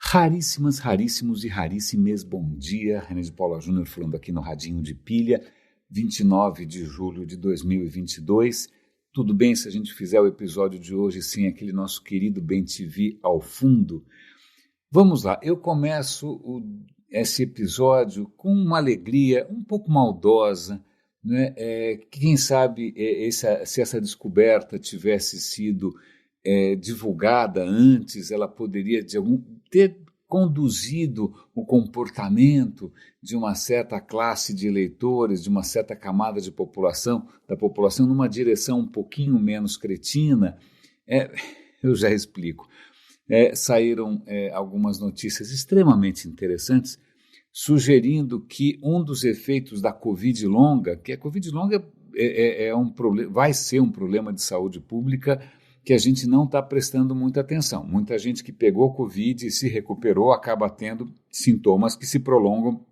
Raríssimas, raríssimos e raríssimes, bom dia. René de Paula Júnior falando aqui no Radinho de Pilha, 29 de julho de 2022. Tudo bem se a gente fizer o episódio de hoje sem aquele nosso querido BenTV ao fundo? Vamos lá, eu começo esse episódio com uma alegria um pouco maldosa, né? Quem sabe se essa descoberta tivesse sido divulgada antes, ela poderia ter conduzido o comportamento de uma certa classe de eleitores, de uma certa camada da população numa direção um pouquinho menos cretina. Eu já explico. Saíram algumas notícias extremamente interessantes sugerindo que um dos efeitos da Covid longa, que a Covid longa vai ser um problema de saúde pública que a gente não está prestando muita atenção. Muita gente que pegou Covid e se recuperou acaba tendo sintomas que se prolongam,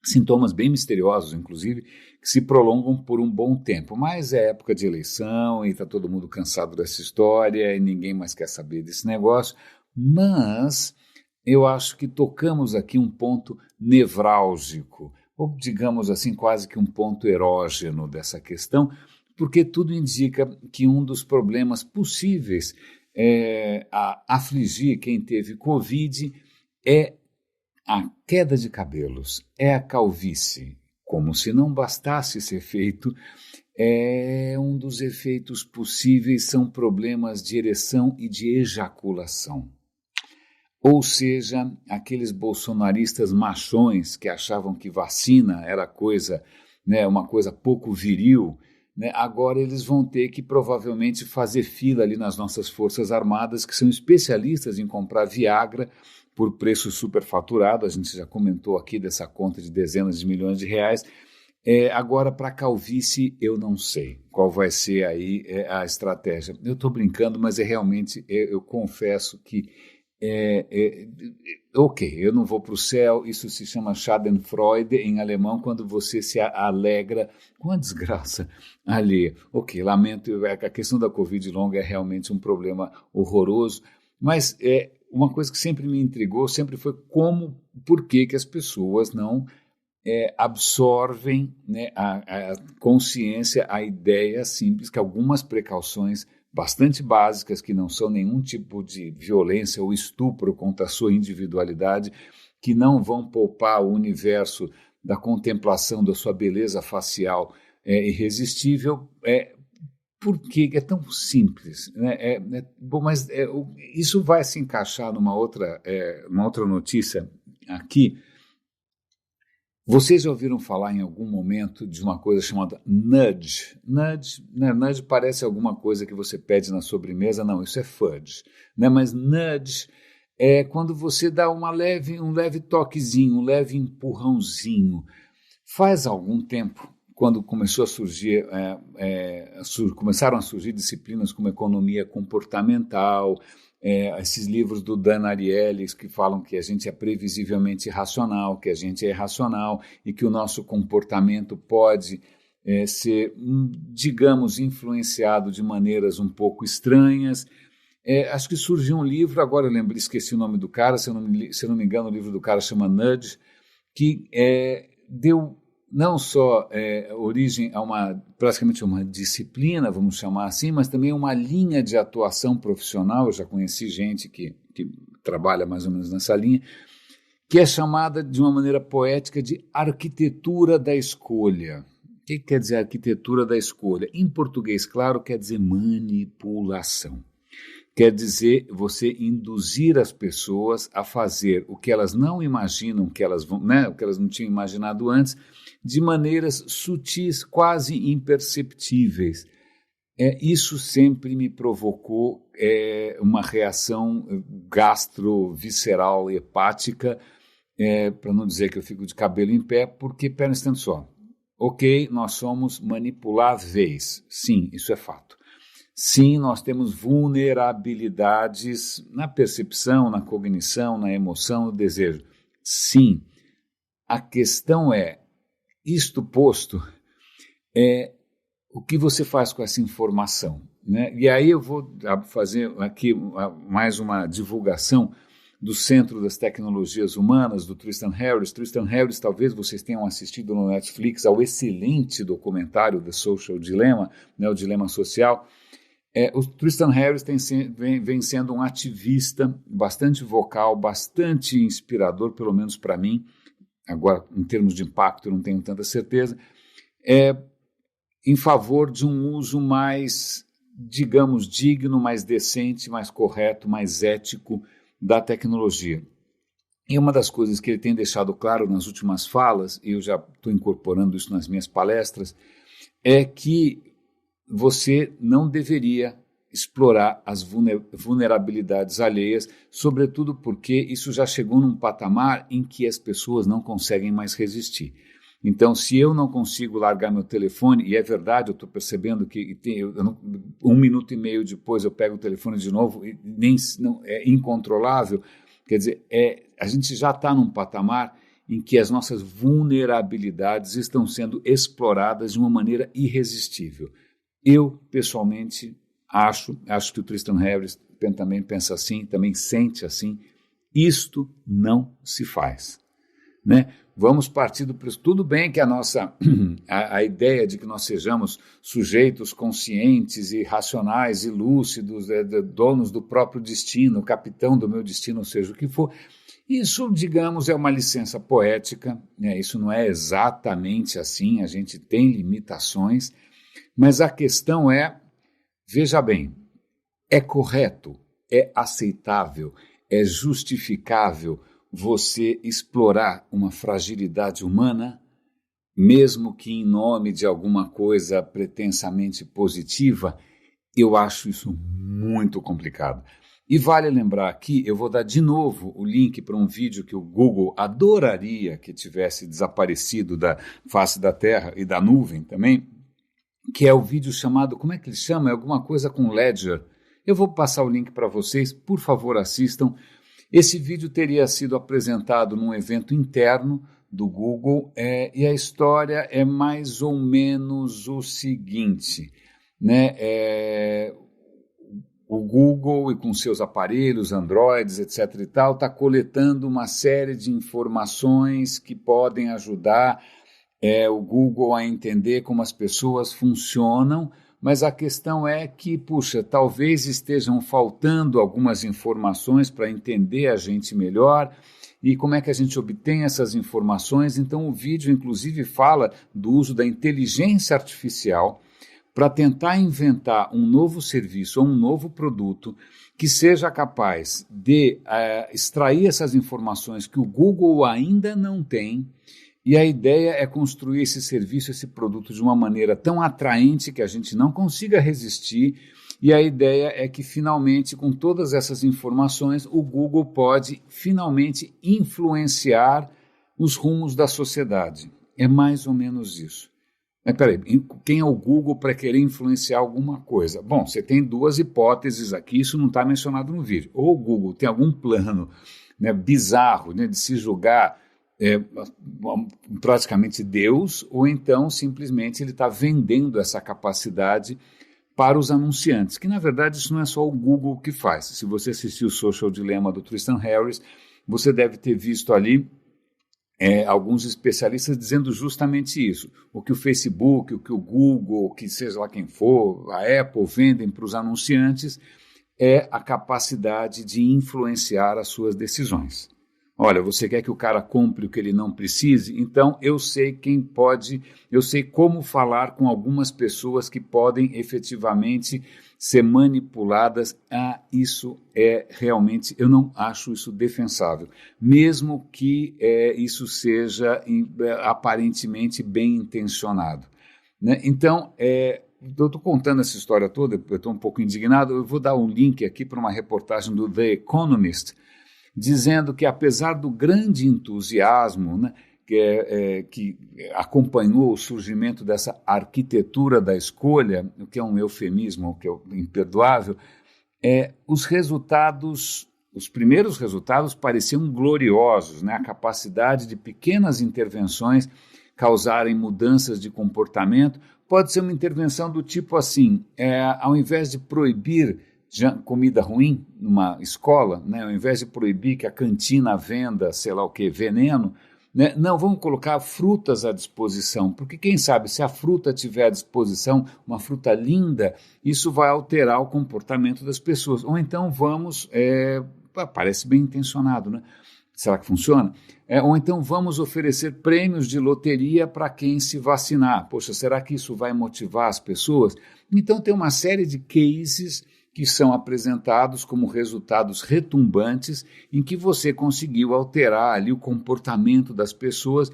sintomas bem misteriosos, inclusive, que se prolongam por um bom tempo. Mas é época de eleição e está todo mundo cansado dessa história e ninguém mais quer saber desse negócio. Mas eu acho que tocamos aqui um ponto nevrálgico, ou digamos assim, quase que um ponto erógeno dessa questão, porque tudo indica que um dos problemas possíveis a afligir quem teve Covid é a queda de cabelos, é a calvície. Como se não bastasse esse efeito, um dos efeitos possíveis são problemas de ereção e de ejaculação. Ou seja, aqueles bolsonaristas machões que achavam que vacina era uma coisa pouco viril, agora eles vão ter que provavelmente fazer fila ali nas nossas Forças Armadas, que são especialistas em comprar Viagra por preço superfaturado. A gente já comentou aqui dessa conta de dezenas de milhões de reais. Agora, para a calvície, eu não sei qual vai ser aí a estratégia. Eu estou brincando, mas realmente, eu confesso que eu não vou para o céu, isso se chama Schadenfreude em alemão, quando você se alegra com a desgraça alheia. Lamento, a questão da Covid longa é realmente um problema horroroso, mas uma coisa que sempre me intrigou, sempre foi por que as pessoas não absorvem, a consciência, a ideia simples que algumas precauções bastante básicas, que não são nenhum tipo de violência ou estupro contra a sua individualidade, que não vão poupar o universo da contemplação da sua beleza facial irresistível. Por que é tão simples? Mas isso vai se encaixar numa outra notícia aqui. Vocês já ouviram falar em algum momento de uma coisa chamada nudge? Nudge parece alguma coisa que você pede na sobremesa. Não, isso é fudge. Mas nudge é quando você dá um leve toquezinho, um leve empurrãozinho. Faz algum tempo, quando começou a surgir, começaram a surgir disciplinas como economia comportamental, esses livros do Dan Ariely que falam que a gente é previsivelmente irracional, que a gente é irracional e que o nosso comportamento pode ser, digamos, influenciado de maneiras um pouco estranhas. Acho que surgiu um livro, agora eu esqueci o nome do cara, se eu não me engano, o livro do cara chama Nudge, que deu não só origem a praticamente uma disciplina, vamos chamar assim, mas também uma linha de atuação profissional. Eu já conheci gente que trabalha mais ou menos nessa linha, que é chamada de uma maneira poética de arquitetura da escolha. O que quer dizer arquitetura da escolha? Em português, claro, quer dizer manipulação. Quer dizer você induzir as pessoas a fazer o que elas não imaginam, o que elas não tinham imaginado antes, de maneiras sutis, quase imperceptíveis. Isso sempre me provocou uma reação gastrovisceral hepática, para não dizer que eu fico de cabelo em pé, porque, pera um instante só, nós somos manipuláveis, sim, isso é fato. Sim, nós temos vulnerabilidades na percepção, na cognição, na emoção, no desejo. Sim, a questão isto posto, o que você faz com essa informação? E aí eu vou fazer aqui mais uma divulgação do Centro das Tecnologias Humanas, do Tristan Harris. Tristan Harris, talvez vocês tenham assistido no Netflix ao excelente documentário The Social Dilemma, né, o Dilema Social. O Tristan Harris vem sendo um ativista bastante vocal, bastante inspirador, pelo menos para mim. Agora, em termos de impacto, eu não tenho tanta certeza. Em favor de um uso mais, digamos, digno, mais decente, mais correto, mais ético da tecnologia. E uma das coisas que ele tem deixado claro nas últimas falas, e eu já estou incorporando isso nas minhas palestras, é que você não deveria explorar as vulnerabilidades alheias, sobretudo porque isso já chegou num patamar em que as pessoas não conseguem mais resistir. Então, se eu não consigo largar meu telefone, e é verdade, eu estou percebendo que 1 minuto e meio depois eu pego o telefone de novo, e é incontrolável, quer dizer, a gente já está num patamar em que as nossas vulnerabilidades estão sendo exploradas de uma maneira irresistível. Eu, pessoalmente, acho que o Tristan Harris também pensa assim, também sente assim, isto não se faz, né? Vamos partir do princípio. Tudo bem que a ideia de que nós sejamos sujeitos conscientes e racionais e lúcidos, donos do próprio destino, capitão do meu destino, ou seja, o que for, isso, digamos, é uma licença poética, né? Isso não é exatamente assim, a gente tem limitações, mas a questão veja bem, é correto, é aceitável, é justificável você explorar uma fragilidade humana, mesmo que em nome de alguma coisa pretensamente positiva? Eu acho isso muito complicado. E vale lembrar aqui, eu vou dar de novo o link para um vídeo que o Google adoraria que tivesse desaparecido da face da Terra e da nuvem também, que é o vídeo chamado, como é que ele chama? É alguma coisa com Ledger. Eu vou passar o link para vocês, por favor assistam. Esse vídeo teria sido apresentado num evento interno do Google e a história é mais ou menos o seguinte, né? O Google, e com seus aparelhos, Androids, etc. e tal, está coletando uma série de informações que podem ajudar o Google a entender como as pessoas funcionam, mas a questão é que, puxa, talvez estejam faltando algumas informações para entender a gente melhor e como é que a gente obtém essas informações. Então o vídeo, inclusive, fala do uso da inteligência artificial para tentar inventar um novo serviço ou um novo produto que seja capaz de extrair essas informações que o Google ainda não tem. E a ideia é construir esse serviço, esse produto de uma maneira tão atraente que a gente não consiga resistir. E a ideia é que, finalmente, com todas essas informações, o Google pode, finalmente, influenciar os rumos da sociedade. É mais ou menos isso. Mas, peraí, quem é o Google para querer influenciar alguma coisa? Bom, você tem duas hipóteses aqui, isso não está mencionado no vídeo. Ou o Google tem algum plano, né, bizarro, né, de se julgar praticamente Deus, ou então simplesmente ele está vendendo essa capacidade para os anunciantes, que na verdade isso não é só o Google que faz. Se você assistiu o Social Dilemma do Tristan Harris, você deve ter visto ali alguns especialistas dizendo justamente isso. O que o Facebook, o que o Google, o que seja lá quem for, a Apple vendem para os anunciantes é a capacidade de influenciar as suas decisões. Olha, você quer que o cara compre o que ele não precise? Então eu sei eu sei como falar com algumas pessoas que podem efetivamente ser manipuladas. Isso realmente, eu não acho isso defensável, mesmo que isso seja aparentemente bem intencionado, né? Então, eu estou contando essa história toda, eu estou um pouco indignado, eu vou dar um link aqui para uma reportagem do The Economist, dizendo que, apesar do grande entusiasmo, né, que acompanhou o surgimento dessa arquitetura da escolha, o que é um eufemismo, o que é imperdoável, os primeiros resultados pareciam gloriosos, né? A capacidade de pequenas intervenções causarem mudanças de comportamento. Pode ser uma intervenção do tipo assim, ao invés de proibir comida ruim numa escola, né? Ao invés de proibir que a cantina venda, sei lá o que, veneno, né? Não, vamos colocar frutas à disposição, porque quem sabe se a fruta tiver à disposição, uma fruta linda, isso vai alterar o comportamento das pessoas. Ou então vamos, parece bem intencionado, né? Será que funciona? Ou então vamos oferecer prêmios de loteria para quem se vacinar. Poxa, será que isso vai motivar as pessoas? Então tem uma série de cases que são apresentados como resultados retumbantes em que você conseguiu alterar ali o comportamento das pessoas,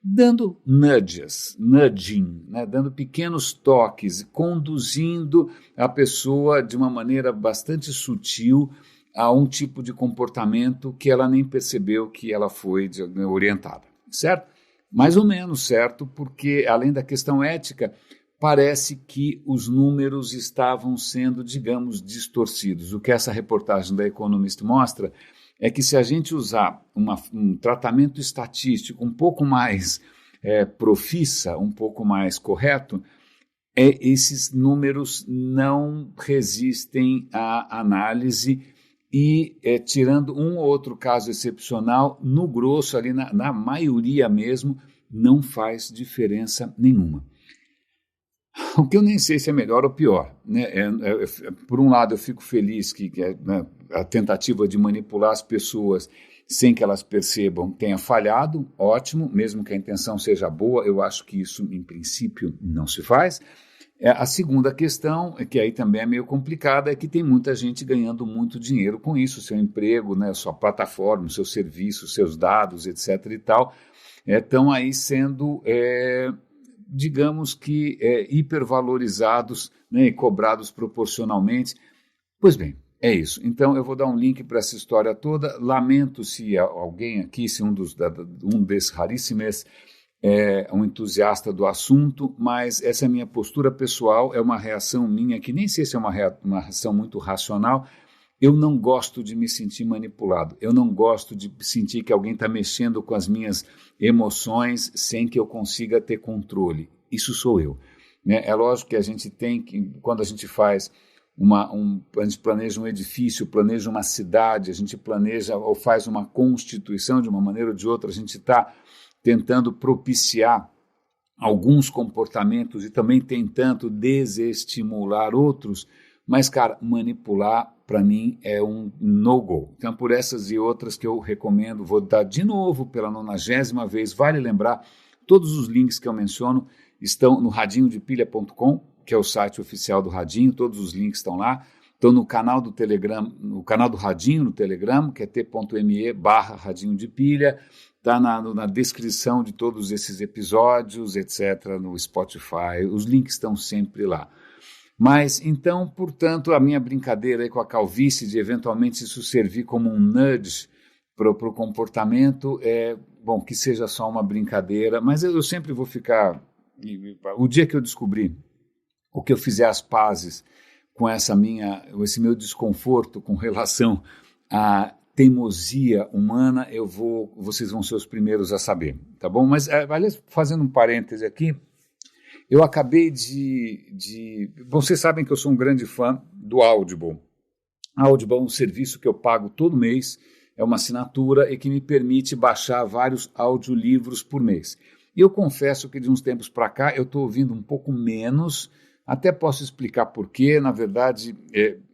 dando nudging, né? Dando pequenos toques, conduzindo a pessoa de uma maneira bastante sutil a um tipo de comportamento que ela nem percebeu que ela foi orientada, certo? Mais ou menos certo, porque além da questão ética, parece que os números estavam sendo, digamos, distorcidos. O que essa reportagem da Economist mostra é que se a gente usar um tratamento estatístico um pouco mais profissa, um pouco mais correto, esses números não resistem à análise e, tirando um ou outro caso excepcional, no grosso, ali na maioria mesmo, não faz diferença nenhuma. O que eu nem sei se é melhor ou pior, né? Por um lado, eu fico feliz que né, a tentativa de manipular as pessoas sem que elas percebam tenha falhado, ótimo, mesmo que a intenção seja boa, eu acho que isso, em princípio, não se faz. A segunda questão, que aí também é meio complicada, é que tem muita gente ganhando muito dinheiro com isso, seu emprego, né, sua plataforma, seu serviço, seus dados, etc. e tal, estão aí sendo, digamos que, hipervalorizados, né, e cobrados proporcionalmente. Pois bem, é isso. Então eu vou dar um link para essa história toda. Lamento se alguém aqui, se um desses raríssimos um entusiasta do assunto, mas essa é a minha postura pessoal, é uma reação minha, que nem sei se é uma reação muito racional. Eu não gosto de me sentir manipulado, eu não gosto de sentir que alguém está mexendo com as minhas emoções sem que eu consiga ter controle. Isso sou eu, né? É lógico que a gente tem que, quando a gente faz a gente planeja um edifício, planeja uma cidade, a gente planeja ou faz uma constituição de uma maneira ou de outra, a gente está tentando propiciar alguns comportamentos e também tentando desestimular outros, mas, cara, manipular, para mim, é um no-go. Então, por essas e outras que eu recomendo, vou dar de novo pela 90ª vez, vale lembrar, todos os links que eu menciono estão no radinhodepilha.com, que é o site oficial do Radinho, todos os links estão lá. Estão no canal do Telegram, no canal do Radinho no Telegram, que é t.me/Radinho de Pilha. Está na descrição de todos esses episódios, etc., no Spotify. Os links estão sempre lá. Mas, então, portanto, a minha brincadeira aí com a calvície de eventualmente isso servir como um nudge para o comportamento bom, que seja só uma brincadeira, mas eu sempre vou ficar... O dia que eu descobrir o que eu fizer as pazes com esse meu desconforto com relação à teimosia humana, vocês vão ser os primeiros a saber, tá bom? Mas, aliás, fazendo um parêntese aqui, eu acabei vocês sabem que eu sou um grande fã do Audible. Audible é um serviço que eu pago todo mês, é uma assinatura e que me permite baixar vários audiolivros por mês. E eu confesso que de uns tempos para cá eu estou ouvindo um pouco menos, até posso explicar por quê, na verdade,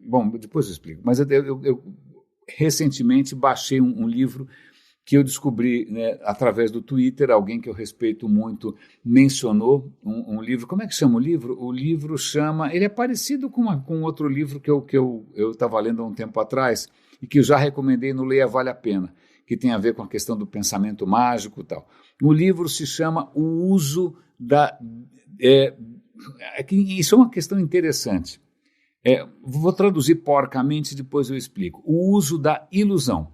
bom, depois eu explico, mas eu recentemente baixei um livro que eu descobri, né, através do Twitter, alguém que eu respeito muito mencionou um livro. Como é que chama o livro? O livro chama... Ele é parecido com outro livro que eu estava lendo há um tempo atrás e que eu já recomendei no Leia Vale a Pena, que tem a ver com a questão do pensamento mágico e tal. O livro se chama O Uso da... isso é uma questão interessante. Vou traduzir porcamente, depois eu explico. O uso da ilusão.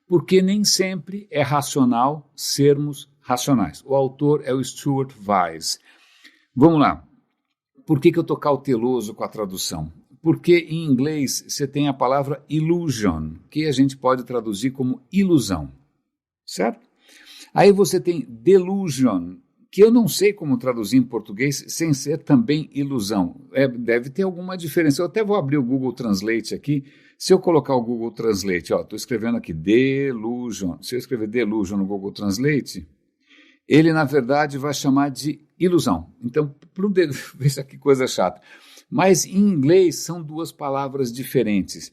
Porque nem sempre é racional sermos racionais. O autor é o Stuart Weiss. Vamos lá. Por que eu estou cauteloso com a tradução? Porque em inglês você tem a palavra illusion, que a gente pode traduzir como ilusão, certo? Aí você tem delusion, que eu não sei como traduzir em português sem ser também ilusão. Deve ter alguma diferença. Eu até vou abrir o Google Translate aqui. Se eu colocar o Google Translate, estou escrevendo aqui delusion. Se eu escrever delusion no Google Translate, ele, na verdade, vai chamar de ilusão. Então, veja que coisa chata. Mas em inglês são duas palavras diferentes.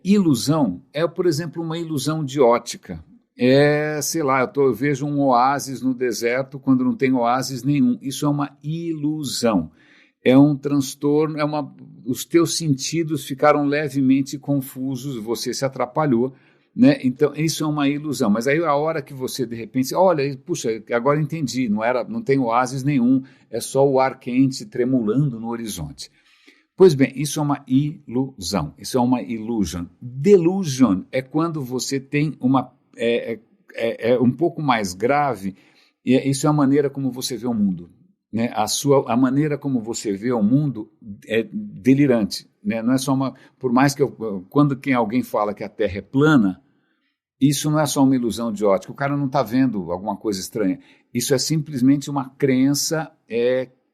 Ilusão por exemplo, uma ilusão de ótica. Sei lá, eu vejo um oásis no deserto quando não tem oásis nenhum. Isso é uma ilusão. É um transtorno, os teus sentidos ficaram levemente confusos, você se atrapalhou, né? Então, isso é uma ilusão. Mas aí a hora que você, de repente, olha, puxa, agora entendi, não tem oásis nenhum, é só o ar quente tremulando no horizonte. Pois bem, isso é uma ilusão, isso é uma illusion. Delusion é quando você tem um pouco mais grave, e isso é a maneira como você vê o mundo. Né? A maneira como você vê o mundo é delirante. Né? Não é só por mais que quando alguém fala que a Terra é plana, isso não é só uma ilusão de ótica, o cara não está vendo alguma coisa estranha. Isso é simplesmente uma crença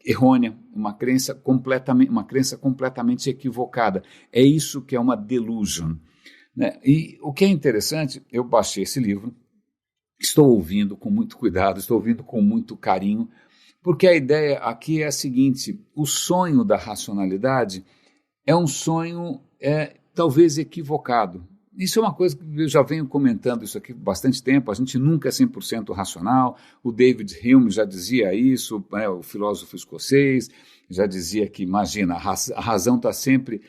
errônea, uma crença completamente equivocada. É isso que é uma delusion. Né? E o que é interessante, eu baixei esse livro, estou ouvindo com muito cuidado, estou ouvindo com muito carinho, porque a ideia aqui é a seguinte: o sonho da racionalidade é um sonho talvez equivocado. Isso é uma coisa que eu já venho comentando isso aqui há bastante tempo, a gente nunca é 100% racional, o David Hume já dizia isso, o filósofo escocês já dizia que, imagina, a razão está sempre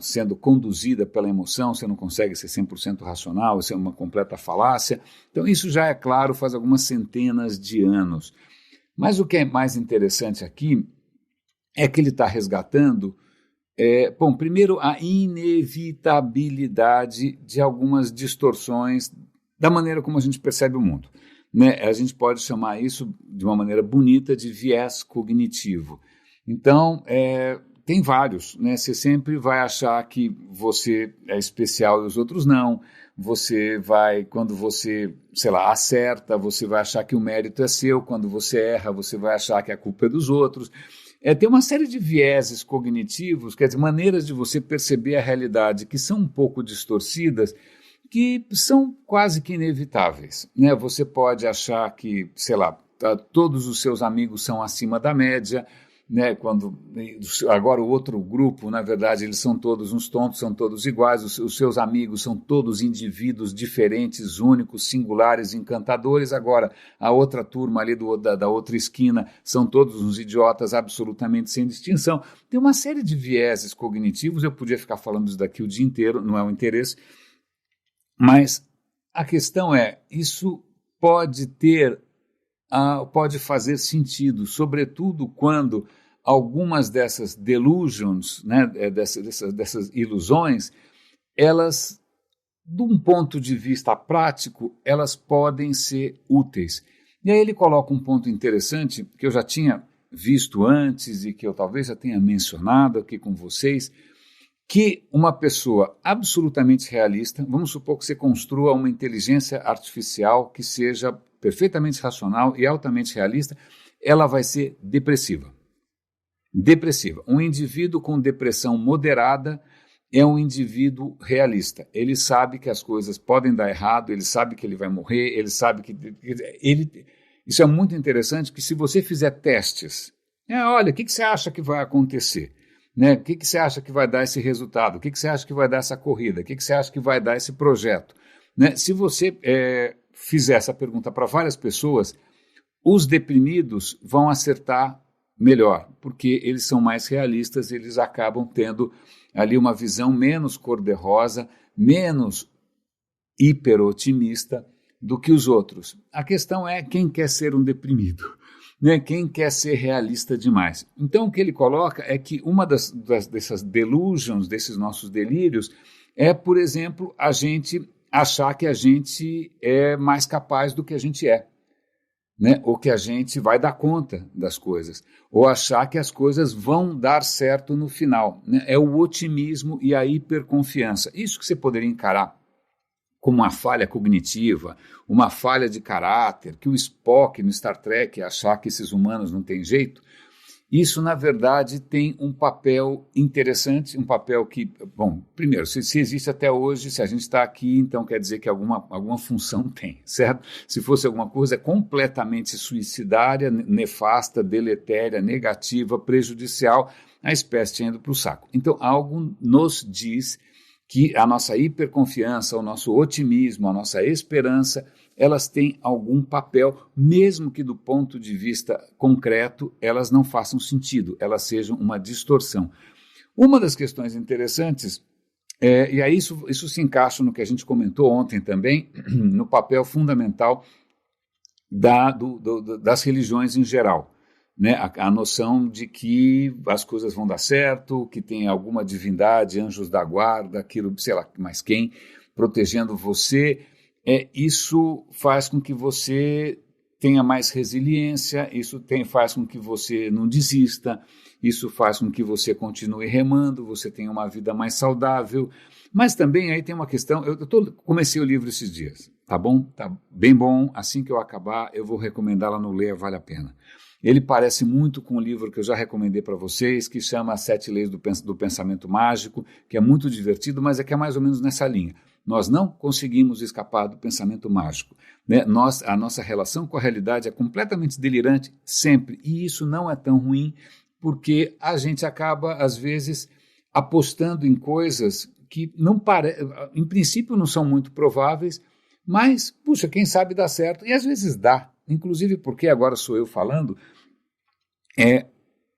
sendo conduzida pela emoção, você não consegue ser 100% racional, isso é uma completa falácia. Então isso já é claro faz algumas centenas de anos. Mas o que é mais interessante aqui é que ele está resgatando primeiro, a inevitabilidade de algumas distorções da maneira como a gente percebe o mundo. Né? A gente pode chamar isso, de uma maneira bonita, de viés cognitivo. Então, tem vários. Né? Você sempre vai achar que você é especial e os outros não. Você vai, quando você, acerta, você vai achar que o mérito é seu. Quando você erra, você vai achar que a culpa é dos outros. Tem uma série de vieses cognitivos, quer dizer, maneiras de você perceber a realidade que são um pouco distorcidas, que são quase que inevitáveis. Né? Você pode achar que, todos os seus amigos são acima da média, né? Agora o outro grupo, na verdade, eles são todos uns tontos, são todos iguais, os seus amigos são todos indivíduos diferentes, únicos, singulares, encantadores. Agora a outra turma ali da outra esquina são todos uns idiotas absolutamente sem distinção. Tem uma série de vieses cognitivos, eu podia ficar falando isso daqui o dia inteiro, não é o interesse, mas a questão isso pode fazer sentido, sobretudo quando algumas dessas delusions, né, dessas ilusões, elas, de um ponto de vista prático, elas podem ser úteis. E aí ele coloca um ponto interessante que eu já tinha visto antes e que eu talvez já tenha mencionado aqui com vocês, que uma pessoa absolutamente realista, vamos supor que você construa uma inteligência artificial que seja perfeitamente racional e altamente realista, ela vai ser depressiva. Depressiva. Um indivíduo com depressão moderada é um indivíduo realista. Ele sabe que as coisas podem dar errado, ele sabe que ele vai morrer, ele sabe que... Isso é muito interessante, que se você fizer testes, olha, o que você acha que vai acontecer? Né? O que você acha que vai dar esse resultado? O que você acha que vai dar essa corrida? O que você acha que vai dar esse projeto? Né? Se você fizer essa pergunta para várias pessoas, os deprimidos vão acertar melhor, porque eles são mais realistas, eles acabam tendo ali uma visão menos cor-de-rosa, menos hiper-otimista do que os outros. A questão é quem quer ser um deprimido, né? Quem quer ser realista demais. Então o que ele coloca é que uma dessas delusions, desses nossos delírios, é, por exemplo, a gente achar que a gente é mais capaz do que a gente é, né? Ou que a gente vai dar conta das coisas, ou achar que as coisas vão dar certo no final, né? É o otimismo e a hiperconfiança. Isso que você poderia encarar como uma falha cognitiva, uma falha de caráter, que o Spock no Star Trek achar que esses humanos não têm jeito, isso, na verdade, tem um papel interessante, um papel que, bom, primeiro, se existe até hoje, se a gente está aqui, então quer dizer que alguma função tem, certo? Se fosse alguma coisa completamente suicidária, nefasta, deletéria, negativa, prejudicial, a espécie tinha ido para o saco. Então, algo nos diz que a nossa hiperconfiança, o nosso otimismo, a nossa esperança, elas têm algum papel, mesmo que do ponto de vista concreto elas não façam sentido, elas sejam uma distorção. Uma das questões interessantes, e aí isso se encaixa no que a gente comentou ontem também, no papel fundamental das religiões em geral, né? A noção de que as coisas vão dar certo, que tem alguma divindade, anjos da guarda, aquilo, sei lá mais quem, protegendo você. Isso faz com que você tenha mais resiliência, faz com que você não desista, isso faz com que você continue remando, você tenha uma vida mais saudável. Mas também aí tem uma questão, comecei o livro esses dias, tá bom? Tá bem bom, assim que eu acabar eu vou recomendar lá no Leia, vale a pena. Ele parece muito com um livro que eu já recomendei para vocês, que chama As 7 Leis do Pensamento Mágico, que é muito divertido, mas que é mais ou menos nessa linha. Nós não conseguimos escapar do pensamento mágico, né? A nossa relação com a realidade é completamente delirante sempre, e isso não é tão ruim, porque a gente acaba, às vezes, apostando em coisas que, em princípio, não são muito prováveis, mas, puxa, quem sabe dá certo, e às vezes dá, inclusive porque agora sou eu falando,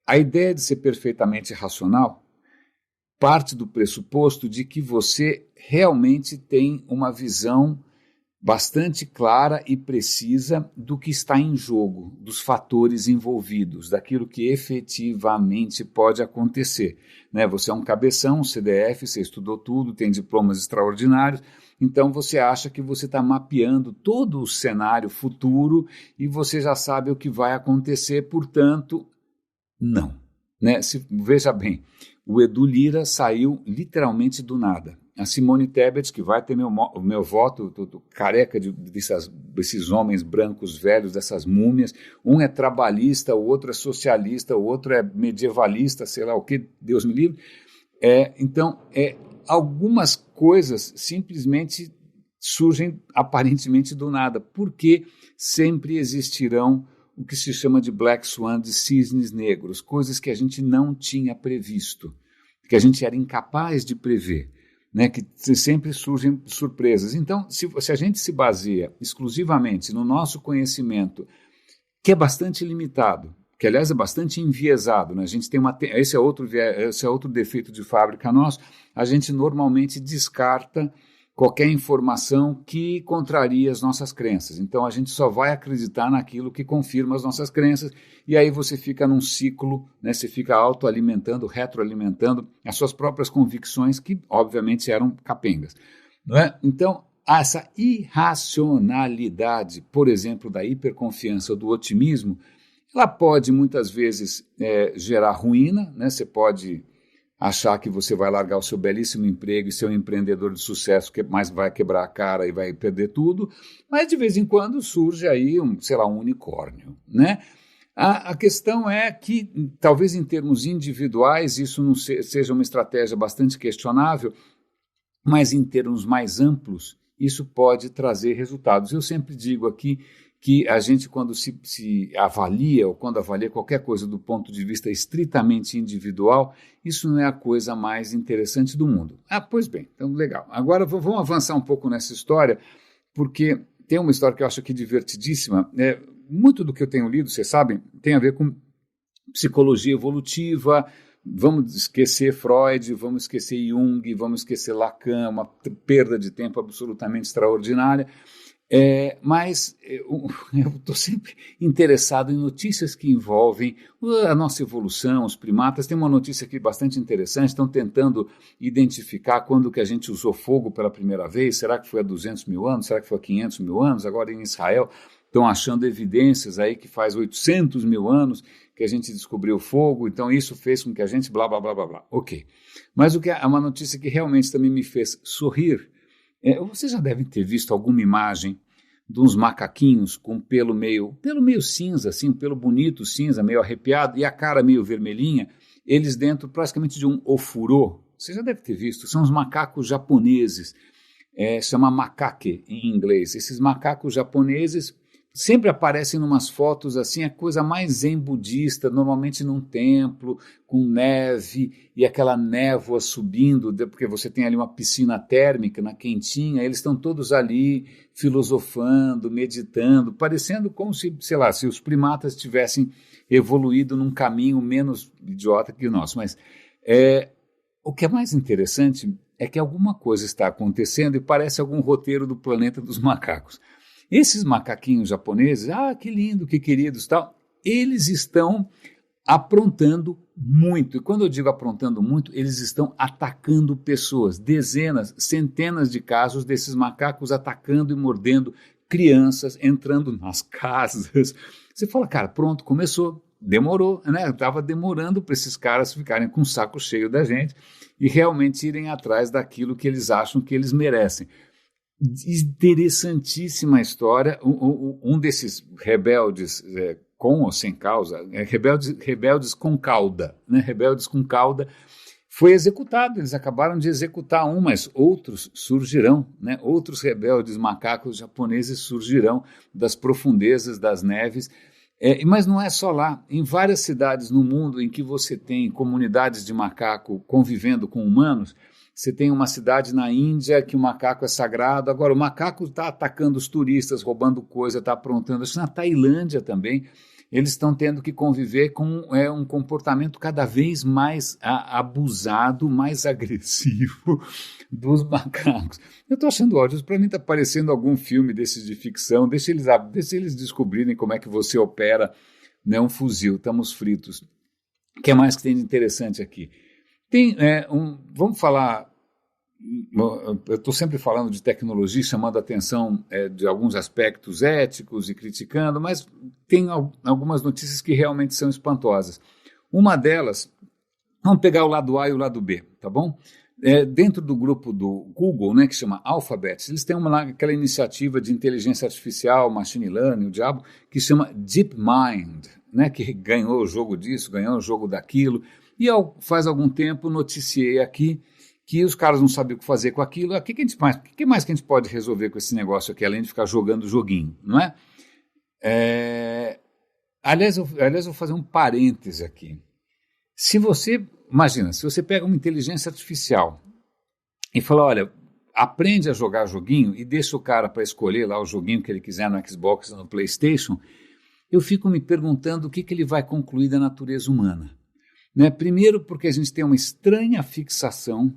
a ideia de ser perfeitamente racional parte do pressuposto de que você realmente tem uma visão bastante clara e precisa do que está em jogo, dos fatores envolvidos, daquilo que efetivamente pode acontecer, né? Você é um cabeção, um CDF, você estudou tudo, tem diplomas extraordinários, então você acha que você está mapeando todo o cenário futuro e você já sabe o que vai acontecer, portanto, não. Né? Veja bem, o Edu Lyra saiu literalmente do nada. A Simone Tebet, que vai ter o meu voto, tô careca desses homens brancos velhos, dessas múmias, um é trabalhista, o outro é socialista, o outro é medievalista, sei lá o que, Deus me livre. Então, algumas coisas simplesmente surgem aparentemente do nada, porque sempre existirão o que se chama de Black Swan, de cisnes negros, coisas que a gente não tinha previsto, que a gente era incapaz de prever, né, que sempre surgem surpresas. Então, se a gente se baseia exclusivamente no nosso conhecimento, que é bastante limitado, que aliás é bastante enviesado, né? A gente tem esse é outro defeito de fábrica nosso, a gente normalmente descarta qualquer informação que contraria as nossas crenças. Então, a gente só vai acreditar naquilo que confirma as nossas crenças, e aí você fica num ciclo, né? Você fica autoalimentando, retroalimentando as suas próprias convicções, que obviamente eram capengas. Não é? Então, essa irracionalidade, por exemplo, da hiperconfiança ou do otimismo, ela pode muitas vezes gerar ruína, né? Você pode achar que você vai largar o seu belíssimo emprego e ser um empreendedor de sucesso que mais vai quebrar a cara e vai perder tudo, mas de vez em quando surge aí um unicórnio, né? A questão é que, talvez em termos individuais, isso não seja uma estratégia bastante questionável, mas em termos mais amplos, isso pode trazer resultados. Eu sempre digo aqui que a gente, quando se avalia, ou quando avalia qualquer coisa do ponto de vista estritamente individual, isso não é a coisa mais interessante do mundo. Pois bem, então legal. Agora vamos avançar um pouco nessa história, porque tem uma história que eu acho aqui divertidíssima. Muito do que eu tenho lido, vocês sabem, tem a ver com psicologia evolutiva. Vamos esquecer Freud, vamos esquecer Jung, vamos esquecer Lacan, uma perda de tempo absolutamente extraordinária. Mas eu estou sempre interessado em notícias que envolvem a nossa evolução, os primatas. Tem uma notícia aqui bastante interessante, estão tentando identificar quando que a gente usou fogo pela primeira vez. Será que foi há 200 mil anos? Será que foi há 500 mil anos? Agora em Israel estão achando evidências aí que faz 800 mil anos que a gente descobriu o fogo, então isso fez com que a gente blá, blá, blá, blá, blá. Ok. Mas é uma notícia que realmente também me fez sorrir, Vocês já devem ter visto alguma imagem de uns macaquinhos com pelo meio cinza, assim, um pelo bonito, cinza, meio arrepiado, e a cara meio vermelhinha, eles dentro praticamente de um ofurô. Você já deve ter visto, são os macacos japoneses, chama macaque em inglês. Esses macacos japoneses sempre aparecem em umas fotos assim, a coisa mais zen budista, normalmente num templo, com neve e aquela névoa subindo, porque você tem ali uma piscina térmica, na quentinha, eles estão todos ali filosofando, meditando, parecendo como se, sei lá, se os primatas tivessem evoluído num caminho menos idiota que o nosso. Mas o que é mais interessante é que alguma coisa está acontecendo e parece algum roteiro do Planeta dos Macacos. Esses macaquinhos japoneses, que lindo, que queridos, tal, eles estão aprontando muito. E quando eu digo aprontando muito, eles estão atacando pessoas. Dezenas, centenas de casos desses macacos atacando e mordendo crianças, entrando nas casas. Você fala, cara, pronto, começou. Demorou, né? Estava demorando para esses caras ficarem com o saco cheio da gente e realmente irem atrás daquilo que eles acham que eles merecem. Interessantíssima história. Um desses rebeldes, com ou sem causa, rebeldes com cauda, né? Rebeldes com cauda, foi executado. Eles acabaram de executar mas outros surgirão, né? Outros rebeldes macacos japoneses surgirão das profundezas das neves. Mas não é só lá. Em várias cidades no mundo em que você tem comunidades de macaco convivendo com humanos, você tem uma cidade na Índia que o macaco é sagrado. Agora, o macaco está atacando os turistas, roubando coisa, está aprontando. Acho que na Tailândia também, eles estão tendo que conviver com um comportamento cada vez mais abusado, mais agressivo dos macacos. Eu estou achando ódio. Para mim está parecendo algum filme desses de ficção. Deixa eles descobrirem como é que você opera, né, um fuzil. Estamos fritos. O que mais que tem de interessante aqui? Vamos falar, eu estou sempre falando de tecnologia, chamando a atenção de alguns aspectos éticos e criticando, mas tem algumas notícias que realmente são espantosas. Uma delas, vamos pegar o lado A e o lado B, tá bom? Dentro do grupo do Google, né, que chama Alphabet, eles têm aquela iniciativa de inteligência artificial, machine learning, o diabo, que chama DeepMind, né, que ganhou o jogo disso, ganhou o jogo daquilo. E faz algum tempo noticiei aqui que os caras não sabiam o que fazer com aquilo. O que mais que a gente pode resolver com esse negócio aqui, além de ficar jogando joguinho, não é? Aliás, eu vou fazer um parêntese aqui. Imagina, se você pega uma inteligência artificial e fala, olha, aprende a jogar joguinho e deixa o cara para escolher lá o joguinho que ele quiser no Xbox ou no PlayStation, eu fico me perguntando o que ele vai concluir da natureza humana. Né? Primeiro porque a gente tem uma estranha fixação,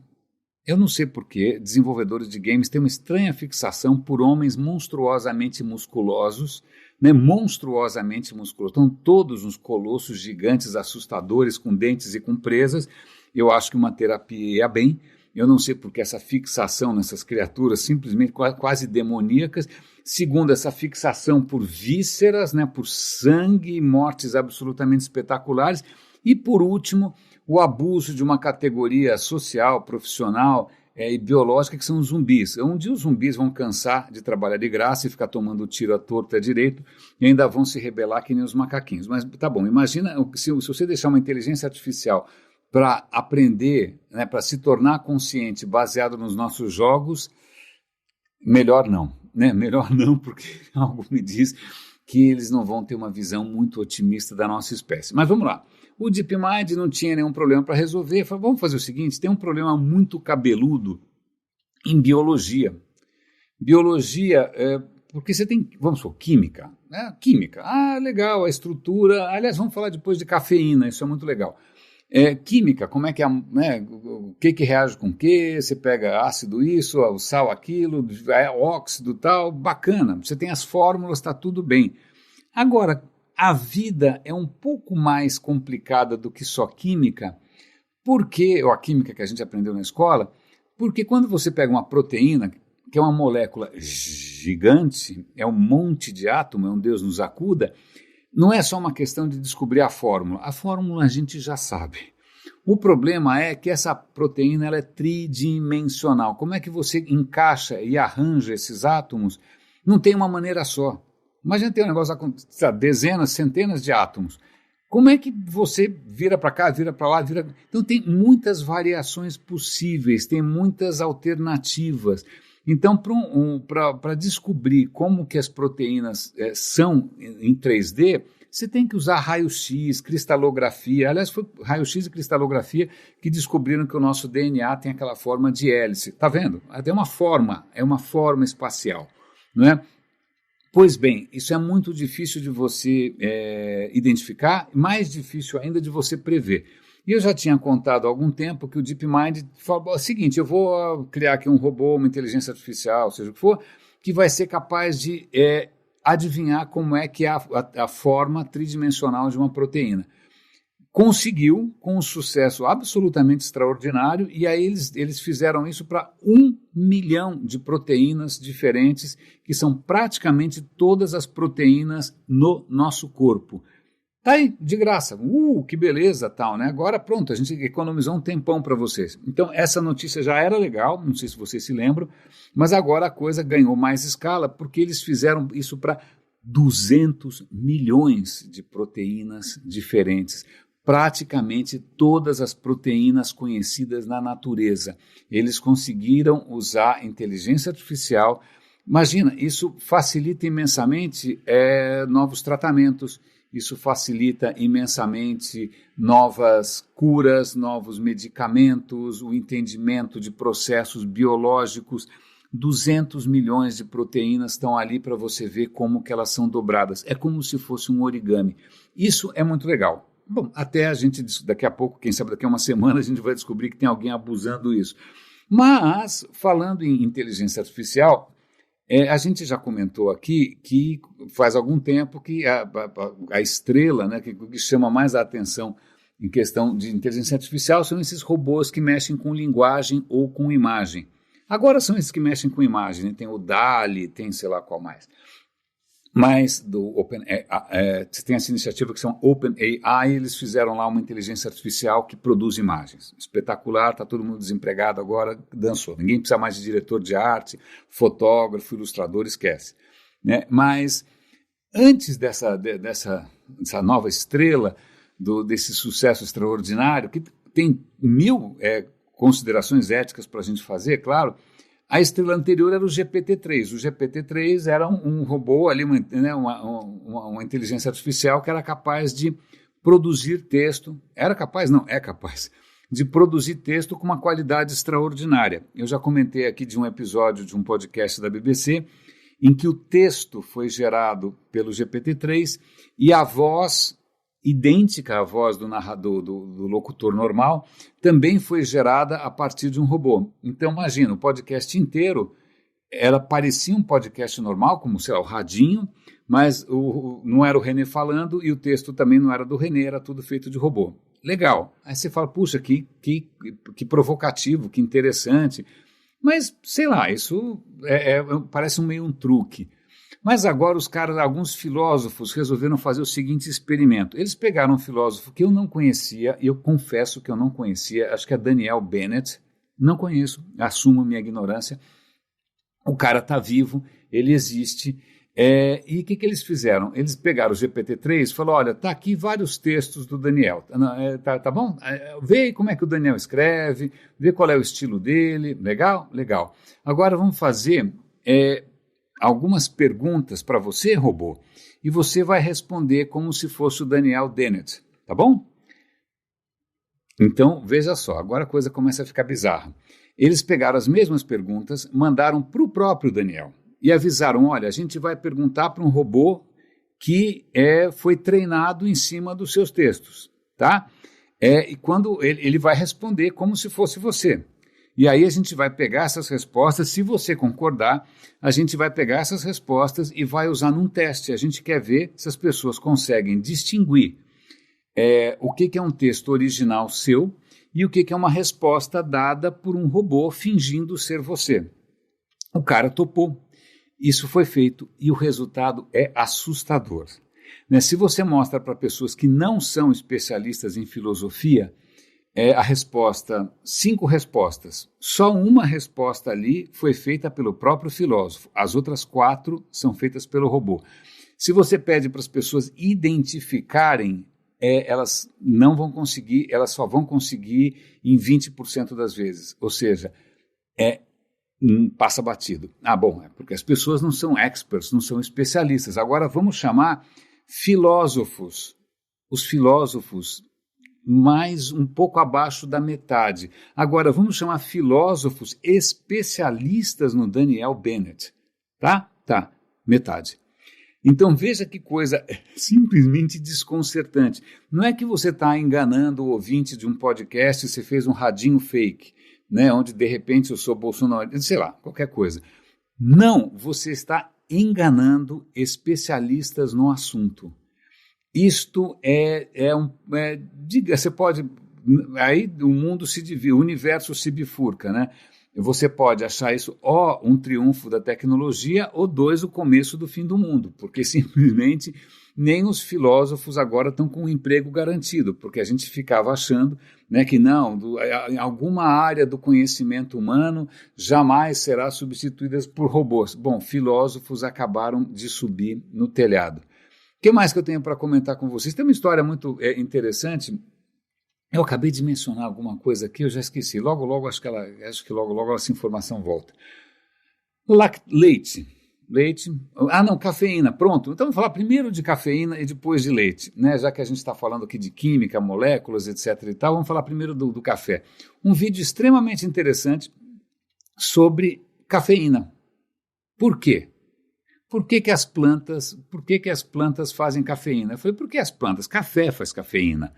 eu não sei porquê, desenvolvedores de games têm uma estranha fixação por homens monstruosamente musculosos, né? Monstruosamente musculosos. Estão todos uns colossos gigantes, assustadores, com dentes e com presas. Eu acho que uma terapia ia bem. Eu não sei porque essa fixação nessas criaturas simplesmente quase demoníacas. Segundo, essa fixação por vísceras, né? Por sangue e mortes absolutamente espetaculares. E, por último, o abuso de uma categoria social, profissional e biológica que são os zumbis. Um dia os zumbis vão cansar de trabalhar de graça e ficar tomando tiro à torta e à direito e ainda vão se rebelar que nem os macaquinhos. Mas tá bom, imagina se você deixar uma inteligência artificial para aprender, né, para se tornar consciente baseado nos nossos jogos, melhor não. Né? Melhor não, porque algo me diz que eles não vão ter uma visão muito otimista da nossa espécie. Mas vamos lá. O DeepMind não tinha nenhum problema para resolver. Falei, vamos fazer o seguinte, tem um problema muito cabeludo em biologia. Biologia, porque você tem, vamos supor, química. Né? Química, legal, a estrutura. Aliás, vamos falar depois de cafeína, isso é muito legal. Química, como é que né, o que reage com o que, você pega ácido isso, o sal aquilo, óxido tal, bacana. Você tem as fórmulas, está tudo bem. Agora, a vida é um pouco mais complicada do que só química, ou a química que a gente aprendeu na escola, porque quando você pega uma proteína, que é uma molécula gigante, é um monte de átomo, é um Deus nos acuda, não é só uma questão de descobrir a fórmula a gente já sabe. O problema é que essa proteína ela é tridimensional. Como é que você encaixa e arranja esses átomos? Não tem uma maneira só. Imagina ter um negócio com dezenas, centenas de átomos. Como é que você vira para cá, vira para lá, vira... Então tem muitas variações possíveis, tem muitas alternativas. Então, para descobrir como que as proteínas são em 3D, você tem que usar raio-x, cristalografia. Aliás, foi raio-x e cristalografia que descobriram que o nosso DNA tem aquela forma de hélice. Está vendo? É uma forma espacial, não é? Pois bem, isso é muito difícil de você identificar, mais difícil ainda de você prever. E eu já tinha contado há algum tempo que o DeepMind falou o seguinte, eu vou criar aqui um robô, uma inteligência artificial, seja o que for, que vai ser capaz de adivinhar como é que é a forma tridimensional de uma proteína. Conseguiu, com um sucesso absolutamente extraordinário, e aí eles fizeram isso para 1 milhão de proteínas diferentes, que são praticamente todas as proteínas no nosso corpo. Tá aí, de graça. Que beleza, tal, né? Agora pronto, a gente economizou um tempão para vocês. Então, essa notícia já era legal, não sei se vocês se lembram, mas agora a coisa ganhou mais escala, porque eles fizeram isso para 200 milhões de proteínas diferentes. Praticamente todas as proteínas conhecidas na natureza. Eles conseguiram usar inteligência artificial. Imagina, isso facilita imensamente novos tratamentos, isso facilita imensamente novas curas, novos medicamentos, o entendimento de processos biológicos. 200 milhões de proteínas estão ali para você ver como que elas são dobradas. É como se fosse um origami. Isso é muito legal. Bom, até a gente, daqui a pouco, quem sabe daqui a uma semana, a gente vai descobrir que tem alguém abusando disso. Mas, falando em inteligência artificial, a gente já comentou aqui que faz algum tempo que a estrela, né, que chama mais a atenção em questão de inteligência artificial são esses robôs que mexem com linguagem ou com imagem. Agora são esses que mexem com imagem, né? Tem o DALL-E, tem sei lá qual mais. Mas você tem essa iniciativa que são OpenAI, eles fizeram lá uma inteligência artificial que produz imagens. Espetacular, está todo mundo desempregado agora, dançou. Ninguém precisa mais de diretor de arte, fotógrafo, ilustrador, esquece. Né? Mas antes dessa nova estrela, desse sucesso extraordinário, que tem 1000 considerações éticas para a gente fazer, claro. A estrela anterior era o GPT-3. O GPT-3 era um robô, ali, uma inteligência artificial que era capaz de produzir texto. Era capaz? Não, é capaz. De produzir texto com uma qualidade extraordinária. Eu já comentei aqui de um episódio de um podcast da BBC em que o texto foi gerado pelo GPT-3 e a voz idêntica à voz do narrador, do locutor normal, também foi gerada a partir de um robô. Então, imagina, o podcast inteiro parecia um podcast normal, como, sei lá, o radinho, mas não era o René falando e o texto também não era do René, era tudo feito de robô. Legal. Aí você fala, puxa, que provocativo, que interessante. Mas, sei lá, isso parece meio um truque. Mas agora alguns filósofos resolveram fazer o seguinte experimento. Eles pegaram um filósofo que eu não conhecia, e eu confesso que eu não conhecia, acho que é Daniel Dennett, não conheço, assumo minha ignorância. O cara está vivo, ele existe. E o que eles fizeram? Eles pegaram o GPT-3 e falaram, olha, está aqui vários textos do Daniel, tá bom? Vê aí como é que o Daniel escreve, vê qual é o estilo dele, legal? Legal. Agora vamos fazer algumas perguntas para você, robô, e você vai responder como se fosse o Daniel Dennett, tá bom? Então, veja só, agora a coisa começa a ficar bizarra. Eles pegaram as mesmas perguntas, mandaram para o próprio Daniel e avisaram, olha, a gente vai perguntar para um robô que foi treinado em cima dos seus textos, tá? E quando ele vai responder como se fosse você. E aí a gente vai pegar essas respostas, se você concordar, a gente vai pegar essas respostas e vai usar num teste. A gente quer ver se as pessoas conseguem distinguir o que é um texto original seu e o que é uma resposta dada por um robô fingindo ser você. O cara topou. Isso foi feito e o resultado é assustador. Né? Se você mostra para pessoas que não são especialistas em filosofia, a resposta, 5 respostas. Só uma resposta ali foi feita pelo próprio filósofo. As outras 4 são feitas pelo robô. Se você pede para as pessoas identificarem, elas não vão conseguir, elas só vão conseguir em 20% das vezes. Ou seja, passa batido. Bom, é porque as pessoas não são experts, não são especialistas. Agora vamos chamar filósofos. Os filósofos mais um pouco abaixo da metade. Agora, vamos chamar filósofos especialistas no Daniel Dennett. Tá, metade. Então, veja que coisa simplesmente desconcertante. Não é que você está enganando o ouvinte de um podcast e você fez um radinho fake, né, onde, de repente, eu sou bolsonarista, sei lá, qualquer coisa. Não, você está enganando especialistas no assunto. Isto diga, você pode, aí o mundo se divide, o universo se bifurca, né? Você pode achar isso, um triunfo da tecnologia, ou 2, o começo do fim do mundo, porque simplesmente nem os filósofos agora estão com um emprego garantido, porque a gente ficava achando, né, que não, em alguma área do conhecimento humano jamais será substituída por robôs. Bom, filósofos acabaram de subir no telhado. O que mais que eu tenho para comentar com vocês? Tem uma história muito interessante. Eu acabei de mencionar alguma coisa aqui, eu já esqueci. Logo, acho que logo essa informação volta. Leite. Cafeína. Pronto. Então vamos falar primeiro de cafeína e depois de leite, né? Já que a gente está falando aqui de química, moléculas, etc. e tal, vamos falar primeiro do café. Um vídeo extremamente interessante sobre cafeína. Por quê? Por que as plantas fazem cafeína? Eu falei, por que as plantas? Café faz cafeína.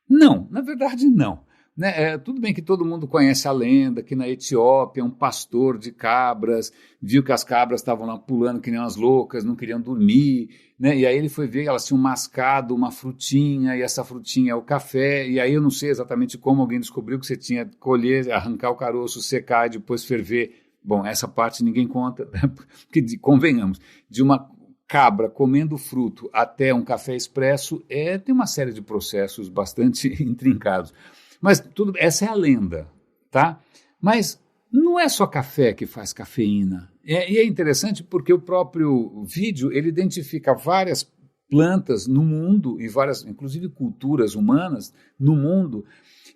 Não, na verdade não. Né? Tudo bem que todo mundo conhece a lenda que na Etiópia um pastor de cabras viu que as cabras estavam lá pulando que nem umas loucas, não queriam dormir, né? E aí ele foi ver que elas tinham mascado uma frutinha e essa frutinha é o café, e aí eu não sei exatamente como alguém descobriu que você tinha que colher, arrancar o caroço, secar e depois ferver. Bom, essa parte ninguém conta, porque convenhamos, de uma cabra comendo fruto até um café expresso, tem uma série de processos bastante intrincados. Mas essa é a lenda, tá? Mas não é só café que faz cafeína. E é interessante porque o próprio vídeo, ele identifica várias plantas no mundo, e várias, inclusive culturas humanas no mundo,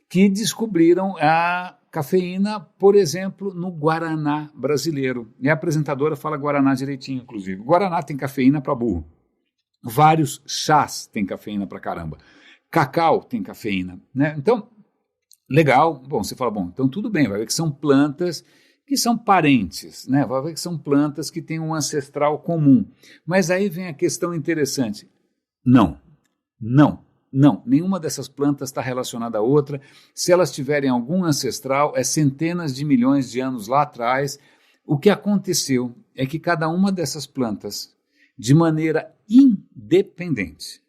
que descobriram a cafeína, por exemplo, no Guaraná brasileiro. E a apresentadora fala Guaraná direitinho, inclusive. Guaraná tem cafeína para burro. Vários chás têm cafeína para caramba. Cacau tem cafeína, né? Então, legal. Bom, você fala, então tudo bem, vai ver que são plantas que são parentes, né? Vai ver que são plantas que têm um ancestral comum. Mas aí vem a questão interessante. Não, nenhuma dessas plantas está relacionada a outra. Se elas tiverem algum ancestral, centenas de milhões de anos lá atrás. O que aconteceu é que cada uma dessas plantas, de maneira independente,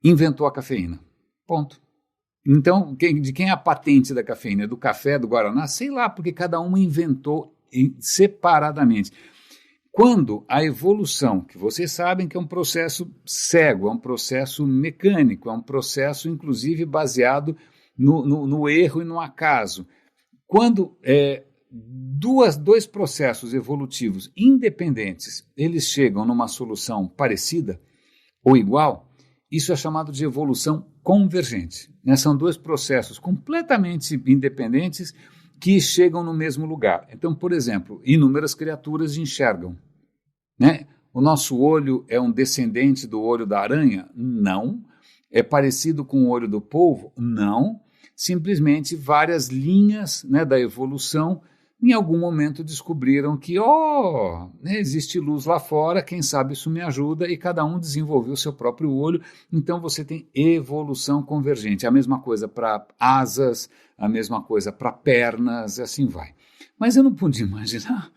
inventou a cafeína. Ponto. Então, de quem é a patente da cafeína? Do café, do Guaraná? Sei lá, porque cada uma inventou separadamente. Quando a evolução, que vocês sabem que é um processo cego, é um processo mecânico, é um processo, inclusive, baseado no erro e no acaso. Quando dois processos evolutivos independentes, eles chegam numa solução parecida ou igual, isso é chamado de evolução convergente. Né? São 2 processos completamente independentes que chegam no mesmo lugar. Então, por exemplo, inúmeras criaturas enxergam. Né? O nosso olho é um descendente do olho da aranha? Não. É parecido com o olho do polvo? Não. Simplesmente várias linhas, né, da evolução em algum momento descobriram que existe luz lá fora, quem sabe isso me ajuda, e cada um desenvolveu o seu próprio olho. Então você tem evolução convergente. A mesma coisa para asas, a mesma coisa para pernas, e assim vai. Mas eu não podia imaginar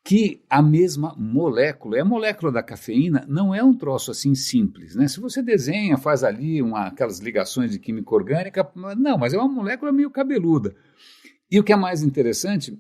que a mesma molécula, a molécula da cafeína não é um troço assim simples, né? Se você desenha, faz ali aquelas ligações de química orgânica, não, mas é uma molécula meio cabeluda. E o que é mais interessante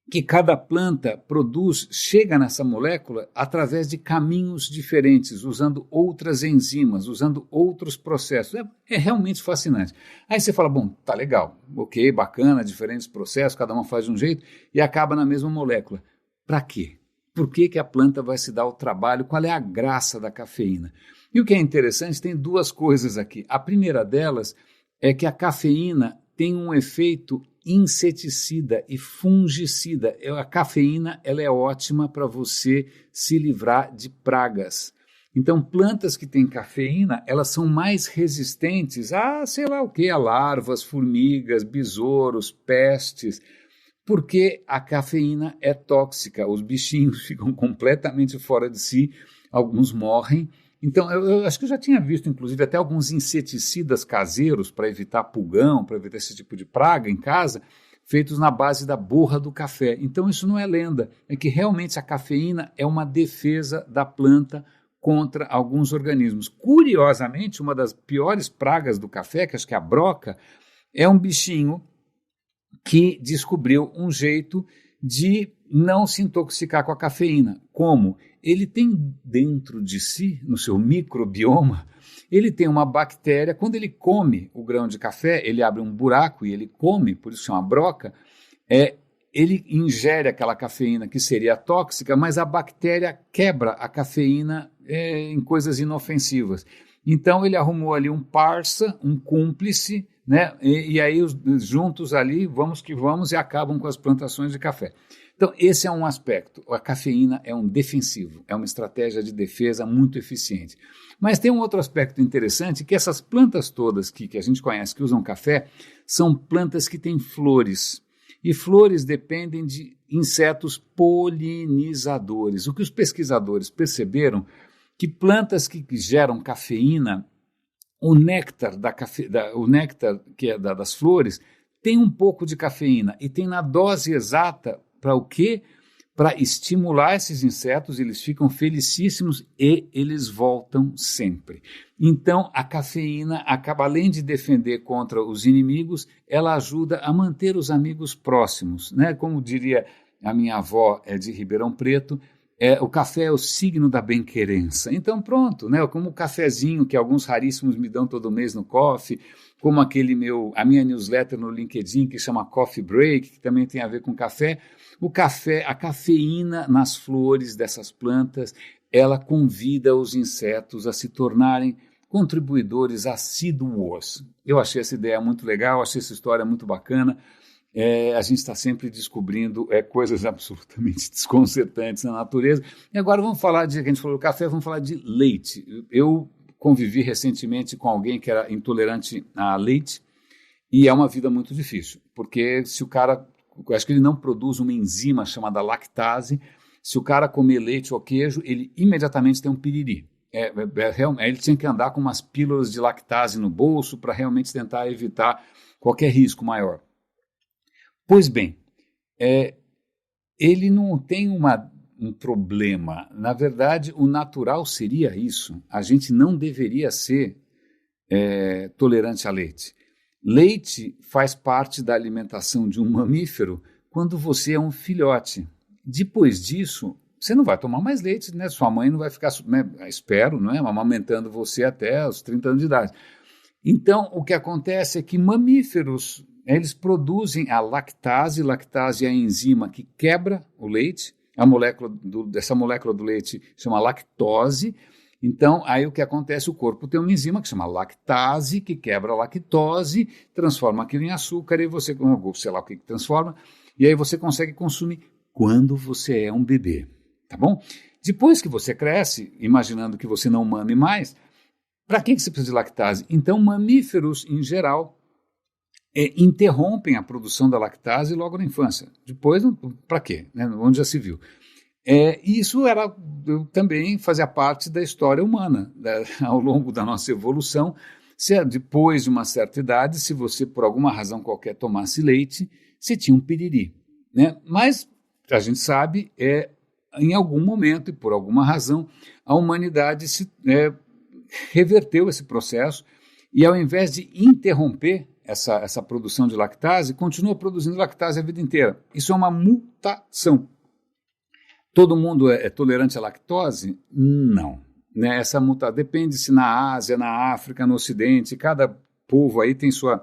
que cada planta produz, chega nessa molécula através de caminhos diferentes, usando outras enzimas, usando outros processos. É realmente fascinante. Aí você fala, bom, tá legal, ok, bacana, diferentes processos, cada uma faz de um jeito e acaba na mesma molécula. Para quê? Por que a planta vai se dar o trabalho? Qual é a graça da cafeína? E o que é interessante, tem duas coisas aqui. A primeira delas é que a cafeína tem um efeito inseticida e fungicida. A cafeína ela é ótima para você se livrar de pragas. Então, plantas que têm cafeína, elas são mais resistentes a, sei lá o que, a larvas, formigas, besouros, pestes, porque a cafeína é tóxica. Os bichinhos ficam completamente fora de si, alguns morrem. Então, eu acho que eu já tinha visto, inclusive, até alguns inseticidas caseiros para evitar pulgão, para evitar esse tipo de praga em casa, feitos na base da borra do café. Então, isso não é lenda, é que realmente a cafeína é uma defesa da planta contra alguns organismos. Curiosamente, uma das piores pragas do café, que acho que é a broca, é um bichinho que descobriu um jeito de não se intoxicar com a cafeína. Como? Ele tem dentro de si, no seu microbioma, ele tem uma bactéria, quando ele come o grão de café, ele abre um buraco e ele come, por isso chama broca, ele ingere aquela cafeína que seria tóxica, mas a bactéria quebra a cafeína em coisas inofensivas. Então ele arrumou ali um parça, um cúmplice, né? E aí juntos ali, vamos que vamos, e acabam com as plantações de café. Então, esse é um aspecto. A cafeína é um defensivo, é uma estratégia de defesa muito eficiente. Mas tem um outro aspecto interessante, que essas plantas todas que a gente conhece, que usam café, são plantas que têm flores. E flores dependem de insetos polinizadores. O que os pesquisadores perceberam, que plantas que geram cafeína, o néctar, o néctar que é das flores, tem um pouco de cafeína e tem na dose exata para o quê? Para estimular esses insetos, eles ficam felicíssimos e eles voltam sempre. Então, a cafeína acaba, além de defender contra os inimigos, ela ajuda a manter os amigos próximos, né? Como diria a minha avó de Ribeirão Preto, o café é o signo da bem-querença. Então, pronto, né? Como o cafezinho que alguns raríssimos me dão todo mês no coffee, como a minha newsletter no LinkedIn que chama Coffee Break, que também tem a ver com café. O café, a cafeína nas flores dessas plantas, ela convida os insetos a se tornarem contribuidores assíduos. Eu achei essa ideia muito legal, achei essa história muito bacana. A gente está sempre descobrindo coisas absolutamente desconcertantes na natureza. E agora vamos falar a gente falou do café, vamos falar de leite. Eu convivi recentemente com alguém que era intolerante a leite e é uma vida muito difícil, porque se o cara, eu acho que ele não produz uma enzima chamada lactase, se o cara comer leite ou queijo, ele imediatamente tem um piriri. Ele tinha que andar com umas pílulas de lactase no bolso para realmente tentar evitar qualquer risco maior. Pois bem, ele não tem um problema. Na verdade, o natural seria isso. A gente não deveria ser tolerante a leite. Leite faz parte da alimentação de um mamífero quando você é um filhote. Depois disso, você não vai tomar mais leite, né? Sua mãe não vai ficar, né, espero, não é, amamentando você até os 30 anos de idade. Então, o que acontece é que mamíferos, eles produzem a lactase. Lactase é a enzima que quebra o leite. Essa molécula do leite chama lactose. Então, aí o que acontece? O corpo tem uma enzima que chama lactase, que quebra a lactose, transforma aquilo em açúcar e você, sei lá o que transforma, e aí você consegue consumir quando você é um bebê, tá bom? Depois que você cresce, imaginando que você não mame mais, para que você precisa de lactase? Então, mamíferos, em geral, interrompem a produção da lactase logo na infância. Depois, para quê? Né? Onde já se viu. E isso também fazia parte da história humana, ao longo da nossa evolução. Depois de uma certa idade, se você, por alguma razão qualquer, tomasse leite, você tinha um piriri. Né? Mas, a gente sabe, em algum momento e por alguma razão, a humanidade reverteu esse processo e, ao invés de interromper essa produção de lactase e continua produzindo lactase a vida inteira. Isso é uma mutação. Todo mundo é tolerante à lactose? Não. Né? Essa mutação depende se na Ásia, na África, no Ocidente, cada povo aí tem sua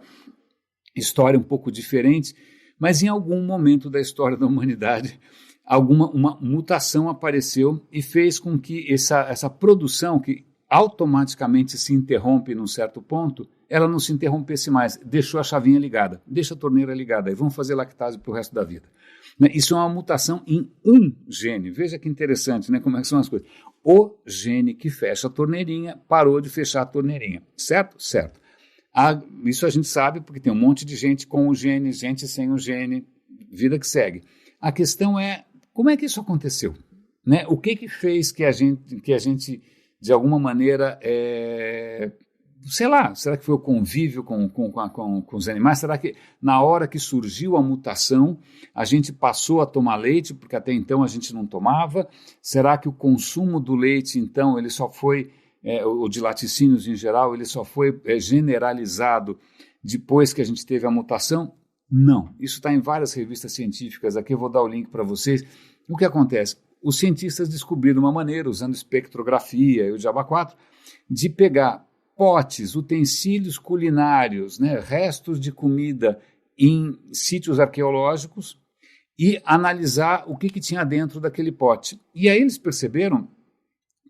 história um pouco diferente, mas em algum momento da história da humanidade, uma mutação apareceu e fez com que essa produção, que automaticamente se interrompe num certo ponto, ela não se interrompesse mais, deixou a chavinha ligada, deixa a torneira ligada, e vamos fazer lactase para o resto da vida. Né? Isso é uma mutação em um gene. Veja que interessante, né? Como é que são as coisas. O gene que fecha a torneirinha parou de fechar a torneirinha, certo? Certo. Isso a gente sabe porque tem um monte de gente com o gene, gente sem o gene, vida que segue. A questão é, como é que isso aconteceu? Né? O que fez que a gente de alguma maneira, sei lá, será que foi o convívio com os animais? Será que na hora que surgiu a mutação, a gente passou a tomar leite, porque até então a gente não tomava? Será que o consumo do leite, então, ele só foi, ou de laticínios em geral, ele só foi generalizado depois que a gente teve a mutação? Não, isso está em várias revistas científicas, aqui eu vou dar o link para vocês. O que acontece? Os cientistas descobriram uma maneira, usando espectrografia e o diabo 4, de pegar potes, utensílios culinários, né, restos de comida em sítios arqueológicos e analisar o que tinha dentro daquele pote. E aí eles perceberam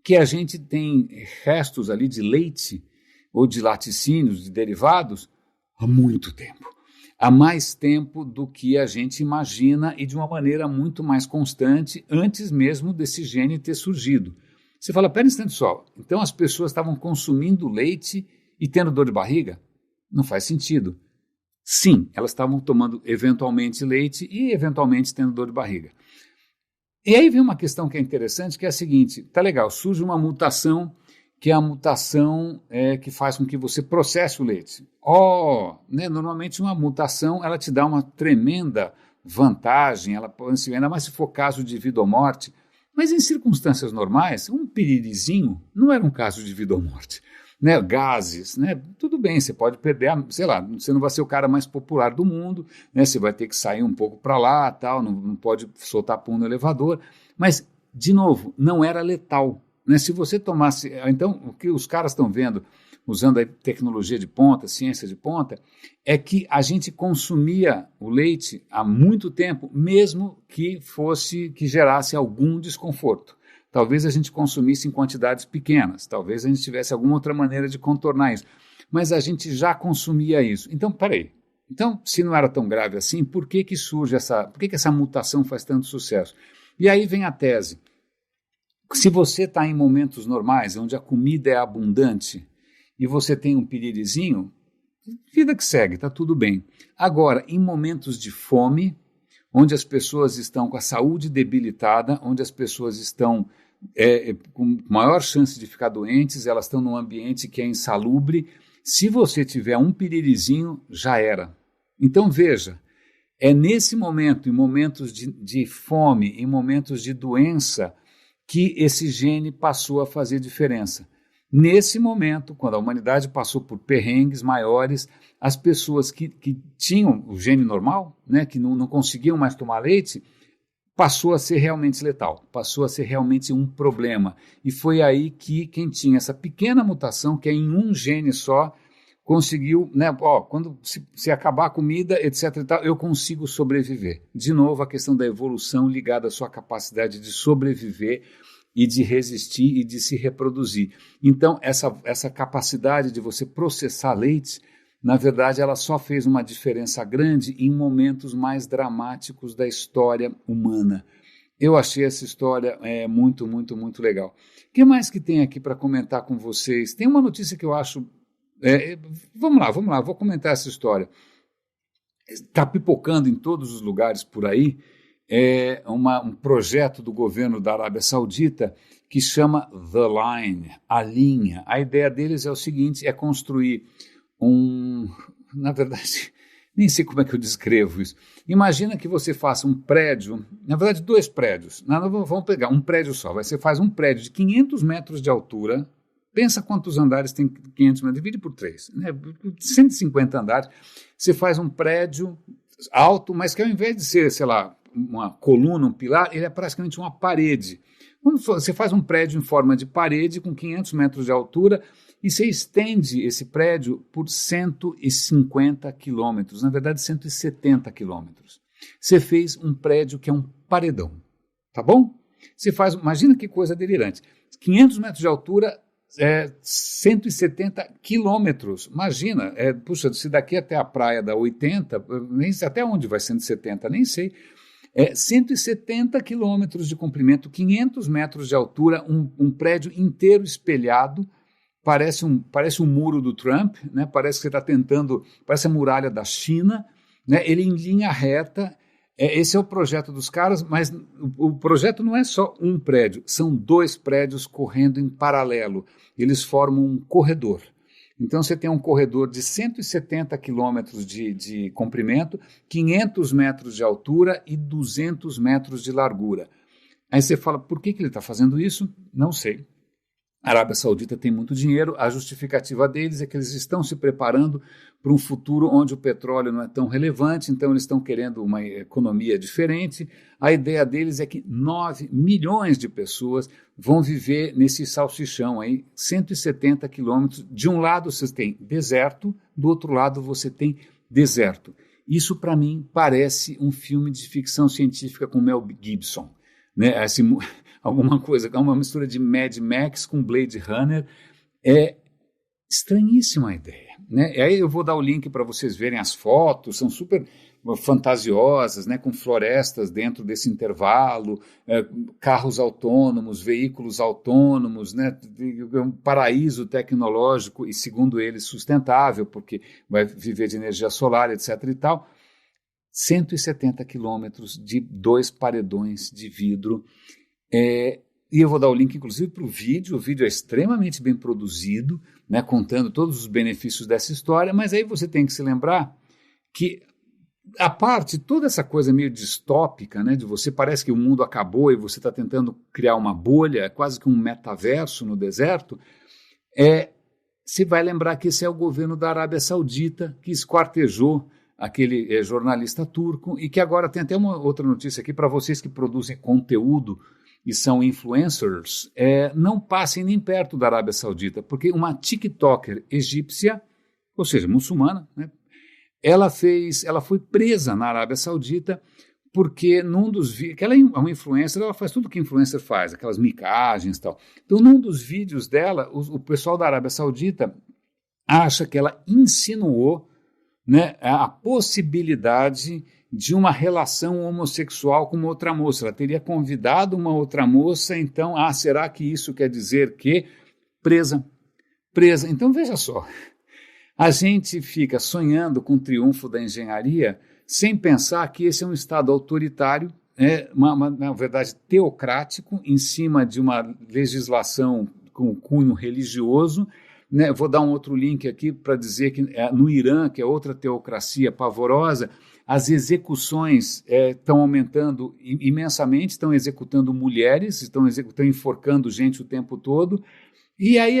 que a gente tem restos ali de leite ou de laticínios, de derivados, há muito tempo. Há mais tempo do que a gente imagina e de uma maneira muito mais constante antes mesmo desse gene ter surgido. Você fala, pera um instante só, então as pessoas estavam consumindo leite e tendo dor de barriga? Não faz sentido. Sim, elas estavam tomando eventualmente leite e eventualmente tendo dor de barriga. E aí vem uma questão que é interessante, que é a seguinte, tá legal, surge uma mutação, que é a mutação que faz com que você processe o leite. Né, normalmente uma mutação ela te dá uma tremenda vantagem, ainda mais se for caso de vida ou morte, mas em circunstâncias normais, um piririzinho não era um caso de vida ou morte. Né, gases, né, tudo bem, você pode perder, sei lá, você não vai ser o cara mais popular do mundo, né, você vai ter que sair um pouco para lá, tal, não pode soltar pum no elevador, mas, de novo, não era letal. Né, se você tomasse, então, o que os caras estão vendo, usando a tecnologia de ponta, ciência de ponta, é que a gente consumia o leite há muito tempo, mesmo que gerasse algum desconforto. Talvez a gente consumisse em quantidades pequenas, talvez a gente tivesse alguma outra maneira de contornar isso, mas a gente já consumia isso. Então, peraí, então, se não era tão grave assim, por que surge por que essa mutação faz tanto sucesso? E aí vem a tese. Se você está em momentos normais, onde a comida é abundante, e você tem um piririzinho, vida que segue, está tudo bem. Agora, em momentos de fome, onde as pessoas estão com a saúde debilitada, onde as pessoas estão com maior chance de ficar doentes, elas estão num ambiente que é insalubre, se você tiver um piririzinho, já era. Então, veja, é nesse momento, em momentos de fome, em momentos de doença, que esse gene passou a fazer diferença. Nesse momento, quando a humanidade passou por perrengues maiores, as pessoas que tinham o gene normal, né, que não conseguiam mais tomar leite, passou a ser realmente letal, passou a ser realmente um problema. E foi aí que quem tinha essa pequena mutação, que é em um gene só, conseguiu, né, quando se acabar a comida, etc. e tal, eu consigo sobreviver. De novo, a questão da evolução ligada à sua capacidade de sobreviver e de resistir e de se reproduzir. Então, essa capacidade de você processar leite, na verdade, ela só fez uma diferença grande em momentos mais dramáticos da história humana. Eu achei essa história muito, muito, muito legal. O que mais que tem aqui para comentar com vocês? Tem uma notícia que eu acho... vamos lá, vou comentar essa história. Está pipocando em todos os lugares por aí, um projeto do governo da Arábia Saudita que chama The Line, a linha. A ideia deles é o seguinte, é construir na verdade, nem sei como é que eu descrevo isso. Imagina que você faça um prédio, na verdade 2 prédios, vamos pegar um prédio só, você faz um prédio de 500 metros de altura, Pensa quantos andares tem 500 metros, divide por 3, né? 150 andares, você faz um prédio alto, mas que ao invés de ser, sei lá, uma coluna, um pilar, ele é praticamente uma parede. Você faz um prédio em forma de parede com 500 metros de altura e você estende esse prédio por 150 quilômetros, na verdade 170 quilômetros. Você fez um prédio que é um paredão, tá bom? Você faz, imagina que coisa delirante, 500 metros de altura, 170 quilômetros, imagina, puxa, se daqui até a praia dá 80, nem sei até onde vai 170, nem sei, 170 quilômetros de comprimento, 500 metros de altura, um prédio inteiro espelhado, parece um muro do Trump, né? Parece que você está tentando, parece a muralha da China, né? Ele em linha reta. Esse é o projeto dos caras, mas o projeto não é só um prédio, são 2 prédios correndo em paralelo. Eles formam um corredor. Então você tem um corredor de 170 quilômetros de comprimento, 500 metros de altura e 200 metros de largura. Aí você fala, por que ele está fazendo isso? Não sei. A Arábia Saudita tem muito dinheiro, a justificativa deles é que eles estão se preparando para um futuro onde o petróleo não é tão relevante, então eles estão querendo uma economia diferente. A ideia deles é que 9 milhões de pessoas vão viver nesse salsichão aí, 170 quilômetros. De um lado você tem deserto, do outro lado você tem deserto. Isso para mim parece um filme de ficção científica com Mel Gibson, né? Alguma coisa, uma mistura de Mad Max com Blade Runner. É estranhíssima a ideia, né? E aí eu vou dar o link para vocês verem as fotos, são super fantasiosas, né? Com florestas dentro desse intervalo, carros autônomos, veículos autônomos, né? Um paraíso tecnológico e, segundo eles, sustentável, porque vai viver de energia solar, etc. e tal. 170 quilômetros de 2 paredões de vidro. E eu vou dar o link, inclusive, para o vídeo. O vídeo é extremamente bem produzido, né, contando todos os benefícios dessa história, mas aí você tem que se lembrar que, a parte, toda essa coisa meio distópica, né, de você parece que o mundo acabou e você está tentando criar uma bolha, quase que um metaverso no deserto, você vai lembrar que esse é o governo da Arábia Saudita que esquartejou aquele jornalista turco e que agora tem até uma outra notícia aqui para vocês que produzem conteúdo e são influencers, não passem nem perto da Arábia Saudita, porque uma TikToker egípcia, ou seja, muçulmana, né, ela foi presa na Arábia Saudita porque num dos vídeos, que ela é uma influencer, ela faz tudo que influencer faz, aquelas micagens e tal. Então, num dos vídeos dela, o pessoal da Arábia Saudita acha que ela insinuou, né, a possibilidade de uma relação homossexual com uma outra moça. Ela teria convidado uma outra moça, então, será que isso quer dizer que presa? Então, veja só, a gente fica sonhando com o triunfo da engenharia sem pensar que esse é um Estado autoritário, na verdade, teocrático, em cima de uma legislação com cunho religioso. Né? Vou dar um outro link aqui para dizer que no Irã, que é outra teocracia pavorosa, as execuções estão aumentando imensamente, estão executando mulheres, estão enforcando gente o tempo todo. E aí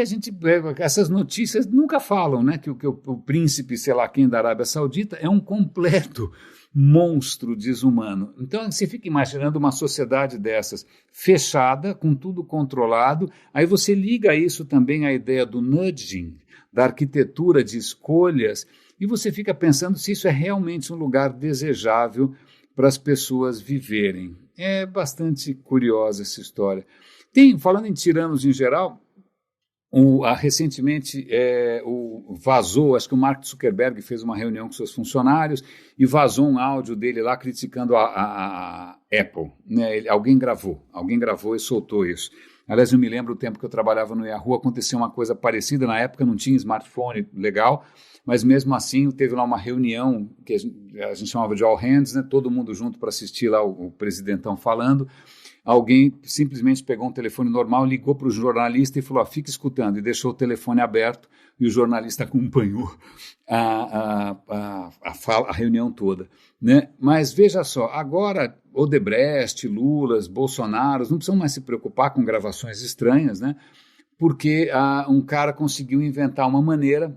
essas notícias nunca falam, né, que o príncipe, sei lá quem, da Arábia Saudita é um completo monstro desumano. Então você fica imaginando uma sociedade dessas fechada, com tudo controlado, aí você liga isso também à ideia do nudging, da arquitetura de escolhas, e você fica pensando se isso é realmente um lugar desejável para as pessoas viverem. É bastante curiosa essa história. Falando em tiranos em geral, recentemente vazou, acho que o Mark Zuckerberg fez uma reunião com seus funcionários e vazou um áudio dele lá criticando a Apple. Né? Alguém gravou e soltou isso. Aliás, eu me lembro do tempo que eu trabalhava no Yahoo, aconteceu uma coisa parecida, na época não tinha smartphone legal, mas mesmo assim teve lá uma reunião que a gente chamava de all hands, né? Todo mundo junto para assistir lá o presidentão falando. Alguém simplesmente pegou um telefone normal, ligou para o jornalista e falou, fica escutando, e deixou o telefone aberto, e o jornalista acompanhou a reunião toda. Né? Mas veja só, agora Odebrecht, Lula, Bolsonaro não precisam mais se preocupar com gravações estranhas, né? porque um cara conseguiu inventar uma maneira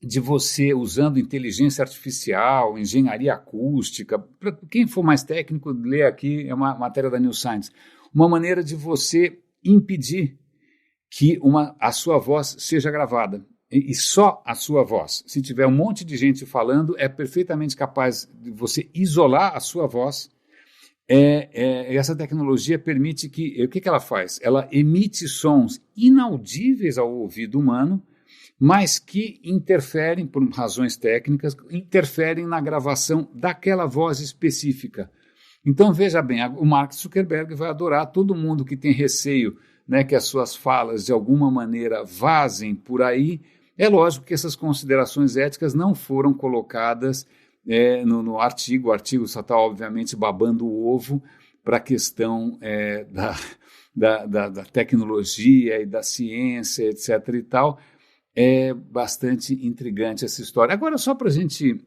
de você, usando inteligência artificial, engenharia acústica, para quem for mais técnico, lê aqui, é uma matéria da New Science, uma maneira de você impedir que a sua voz seja gravada. E só a sua voz. Se tiver um monte de gente falando, é perfeitamente capaz de você isolar a sua voz. Essa tecnologia permite que... O que ela faz? Ela emite sons inaudíveis ao ouvido humano, mas que interferem, por razões técnicas, interferem na gravação daquela voz específica. Então, veja bem, o Mark Zuckerberg vai adorar. Todo mundo que tem receio, né, que as suas falas, de alguma maneira, vazem por aí. É lógico que essas considerações éticas não foram colocadas no artigo. O artigo só está, obviamente, babando o ovo para a questão da tecnologia e da ciência, etc. e tal. É bastante intrigante essa história. Agora, só para a gente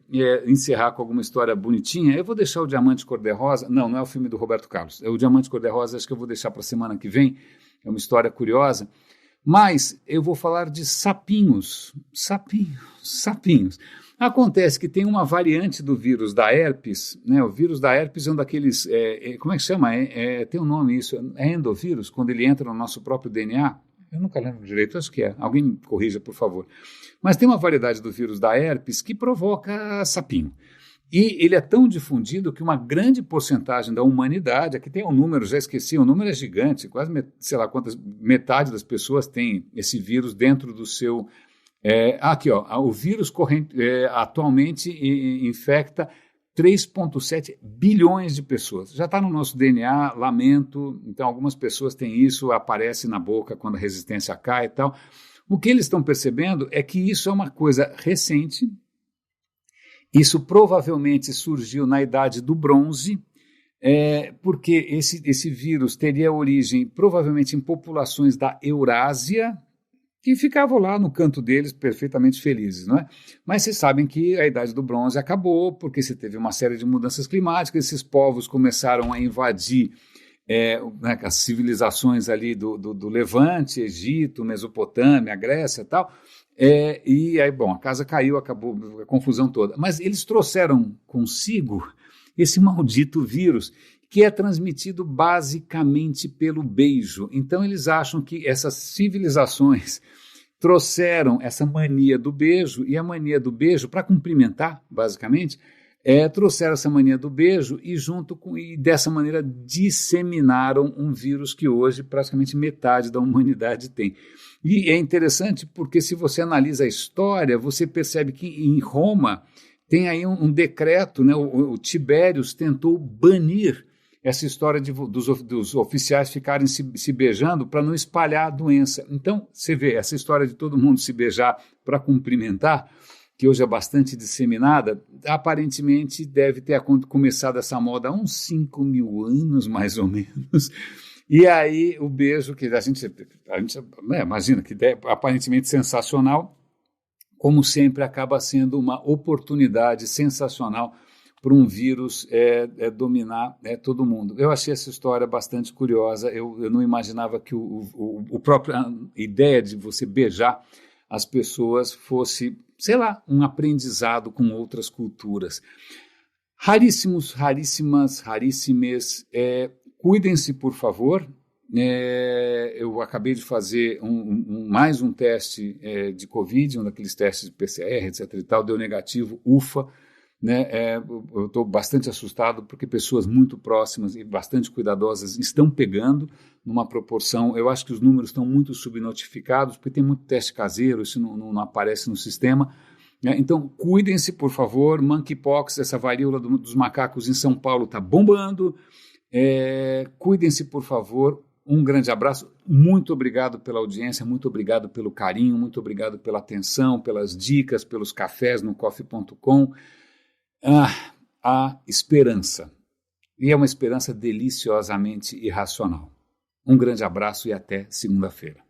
encerrar com alguma história bonitinha, eu vou deixar o Diamante Cor-de-Rosa. Não é o filme do Roberto Carlos. O Diamante Cor-de-Rosa acho que eu vou deixar para a semana que vem. É uma história curiosa. Mas eu vou falar de sapinhos. Sapinhos. Acontece que tem uma variante do vírus da herpes, né? O vírus da herpes é um daqueles, como é que chama? Tem um nome isso, é endovírus, quando ele entra no nosso próprio DNA. Eu nunca lembro direito, acho que é. Alguém me corrija, por favor. Mas tem uma variedade do vírus da herpes que provoca sapinho. E ele é tão difundido que uma grande porcentagem da humanidade, aqui tem um número, já esqueci, o número é gigante, quase, sei lá quantas, metade das pessoas tem esse vírus dentro do seu... aqui, ó, o vírus atualmente infecta 3,7 bilhões de pessoas. Já está no nosso DNA, lamento, então algumas pessoas têm isso, aparece na boca quando a resistência cai e tal. O que eles estão percebendo é que isso é uma coisa recente. Isso provavelmente surgiu na Idade do Bronze, porque esse vírus teria origem provavelmente em populações da Eurásia, que ficavam lá no canto deles perfeitamente felizes, não é? Mas vocês sabem que a Idade do Bronze acabou, porque você teve uma série de mudanças climáticas, esses povos começaram a invadir as civilizações ali do Levante, Egito, Mesopotâmia, Grécia e tal. E aí, bom, a casa caiu, acabou a confusão toda. Mas eles trouxeram consigo esse maldito vírus, que é transmitido basicamente pelo beijo. Então, eles acham que essas civilizações trouxeram essa mania do beijo, e a mania do beijo, para cumprimentar, basicamente, trouxeram essa mania do beijo e dessa maneira disseminaram um vírus que hoje praticamente metade da humanidade tem. E é interessante porque se você analisa a história, você percebe que em Roma tem aí um decreto, né? O Tibérios tentou banir essa história dos oficiais ficarem se beijando para não espalhar a doença. Então, você vê, essa história de todo mundo se beijar para cumprimentar, que hoje é bastante disseminada, aparentemente deve ter começado essa moda há uns 5.000 anos, mais ou menos. E aí o beijo, que a gente imagina que é aparentemente sensacional, como sempre acaba sendo uma oportunidade sensacional para um vírus dominar todo mundo. Eu achei essa história bastante curiosa, eu não imaginava que a própria ideia de você beijar as pessoas fosse, sei lá, um aprendizado com outras culturas. Raríssimos, raríssimas, raríssimes, cuidem-se, por favor. Eu acabei de fazer mais um teste de Covid, um daqueles testes de PCR, etc. e tal, deu negativo, ufa. Né? Eu estou bastante assustado porque pessoas muito próximas e bastante cuidadosas estão pegando numa proporção. Eu acho que os números estão muito subnotificados porque tem muito teste caseiro, isso não aparece no sistema. Né? Então, cuidem-se, por favor. Monkeypox, essa varíola dos macacos em São Paulo está bombando. Cuidem-se, por favor. Um grande abraço. Muito obrigado pela audiência, muito obrigado pelo carinho, muito obrigado pela atenção, pelas dicas, pelos cafés no coffee.com. A esperança. E é uma esperança deliciosamente irracional. Um grande abraço e até segunda-feira.